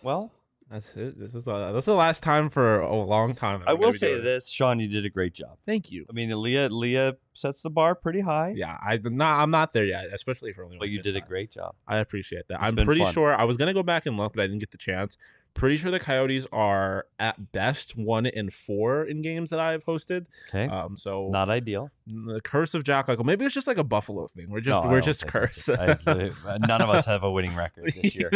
Well, that's it. This is the last time for a long time. I will say this, Shawn, you did a great job. Thank you. I mean, Leah sets the bar pretty high. Yeah, I'm not there yet, especially for only. But you did a great job. I appreciate that. It's I'm been pretty fun. sure I was gonna go back and look, but I didn't get the chance. Pretty sure the Coyotes are at best 1-4 in games that I have hosted. Okay. So not ideal. The curse of Jack Eichel. Maybe it's just like a Buffalo thing. We're just cursed. None of us have a winning record this year.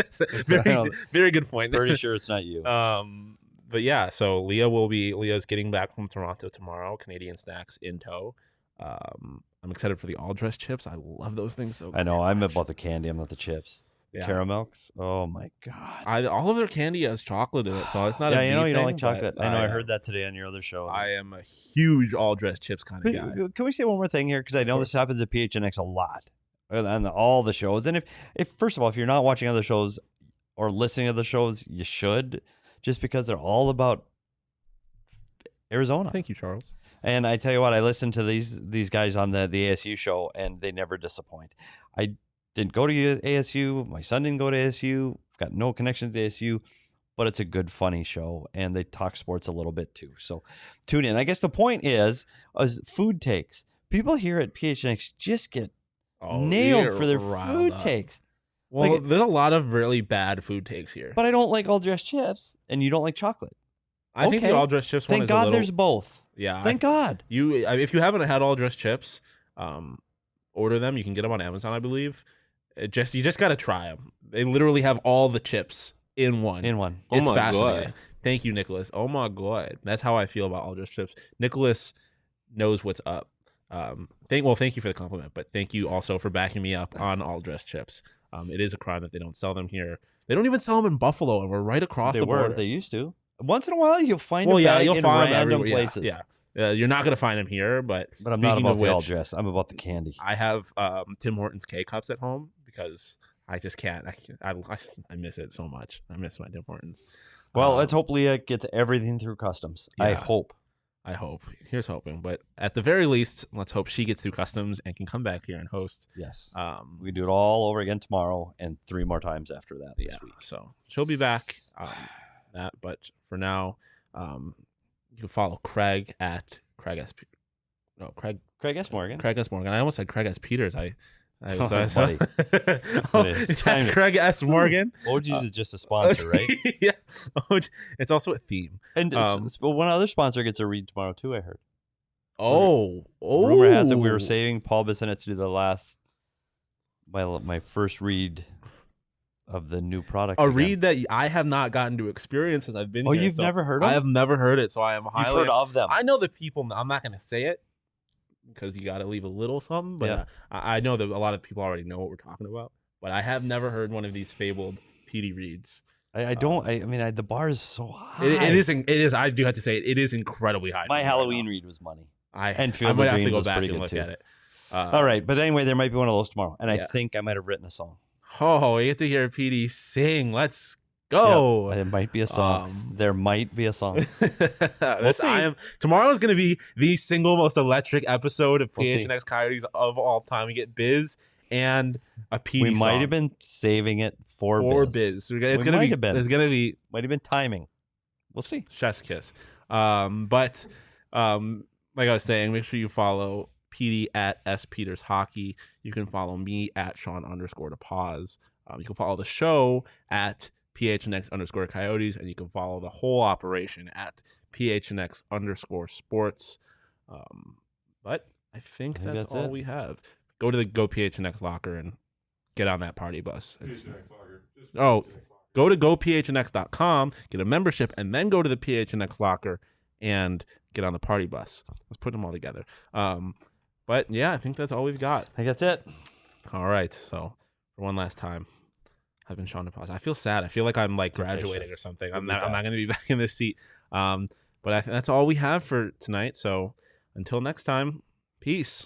Very good point. Pretty sure it's not you. But yeah, so Leah's getting back from Toronto tomorrow. Canadian snacks in tow. I'm excited for the all dress chips. I love those things. So I know. I'm about the candy. I'm not the chips. Yeah. Caramels. Oh my god. All of their candy has chocolate in it, so it's not. Yeah, you don't like chocolate. I know. I heard that today on your other show. I am a huge all dressed chips kind of guy. Can we say one more thing here? Because I know this happens at PHNX a lot, on all the shows. And if first of all, if you're not watching other shows or listening to the shows, you should, just because they're all about Arizona. Thank you, Charles. And I tell you what, I listen to these guys on the ASU show, and they never disappoint. I didn't go to ASU. My son didn't go to ASU. I've got no connection to ASU, but it's a good, funny show, and they talk sports a little bit too. So tune in. I guess the point is food takes. People here at PHNX just get nailed for their food takes. Well, there's a lot of really bad food takes here. But I don't like all dressed chips, and you don't like chocolate. I think the all dressed chips one is Thank God there's both. Yeah. Thank God. If you haven't had all dressed chips, order them. You can get them on Amazon, I believe. You just got to try them. They literally have all the chips in one. It's fascinating. God. Thank you, Nicholas. Oh my God. That's how I feel about all dressed chips. Nicholas knows what's up. Thank you for the compliment, but thank you also for backing me up on all dressed chips. It is a crime that they don't sell them here. They don't even sell them in Buffalo, and we're right across the border. They used to. Once in a while, you'll find them in random places. Yeah. You're not going to find them here, but I'm not about the all dress. I'm about the candy. I have Tim Hortons K-Cups at home because I just can't. I miss it so much. I miss my Tim Hortons. Well, let's hope Leah gets everything through customs. Yeah, I hope. Here's hoping. But at the very least, let's hope she gets through customs and can come back here and host. Yes. We do it all over again tomorrow and 3 more times after that this week. So she'll be back. But for now, you can follow Craig at Craig S. Morgan. Craig S. Morgan. I almost said Craig S. Peters. Buddy. It's time to- Craig S. Morgan. OG's is just a sponsor, right? Yeah. It's also a theme. And but one other sponsor gets a read tomorrow too, I heard. Rumor has it we were saving Paul Bissonnette to do the last my first read of the new product. Read that I have not gotten to experience as I've been here. You've never heard of? I have never heard it, so I am highly. You've heard of them. I know the people. I'm not going to say it because you got to leave a little something, but I know that a lot of people already know what we're talking about. But I have never heard one of these fabled PD reads. I don't. I mean, the bar is so high. It is. I do have to say it is incredibly high. My Halloween read was money. And Field I might of have to Dreams go was back pretty and good look too. at it. All right, but anyway, there might be one of those tomorrow, and I think I might have written a song. Oh, you get to hear PD sing. Let's go. It might be a song. There might be a song. We'll see. Tomorrow's going to be the single most electric episode of We'll PHNX Coyotes of all time. We get Biz and a PD We song. might have been saving it for Biz. We It's might have been. might have been timing. We'll see. Chef's kiss. But like I was saying, make sure you follow PD at S Peters Hockey. You can follow me at Shawn_to_pause. You can follow the show at PHNX _Coyotes, and you can follow the whole operation at PHNX_sports. But I think that's all we have. Go to the PHNX Locker and get on that party bus. Go to gophnx.com, get a membership, and then go to the PHNX Locker and get on the party bus. Let's put them all together. But yeah, I think that's all we've got. I think that's it. All right. So for one last time, I've been Shawn to pause. I feel sad. I feel like I'm like graduating or something. I'm not going to be back in this seat. But I think that's all we have for tonight. So until next time, peace.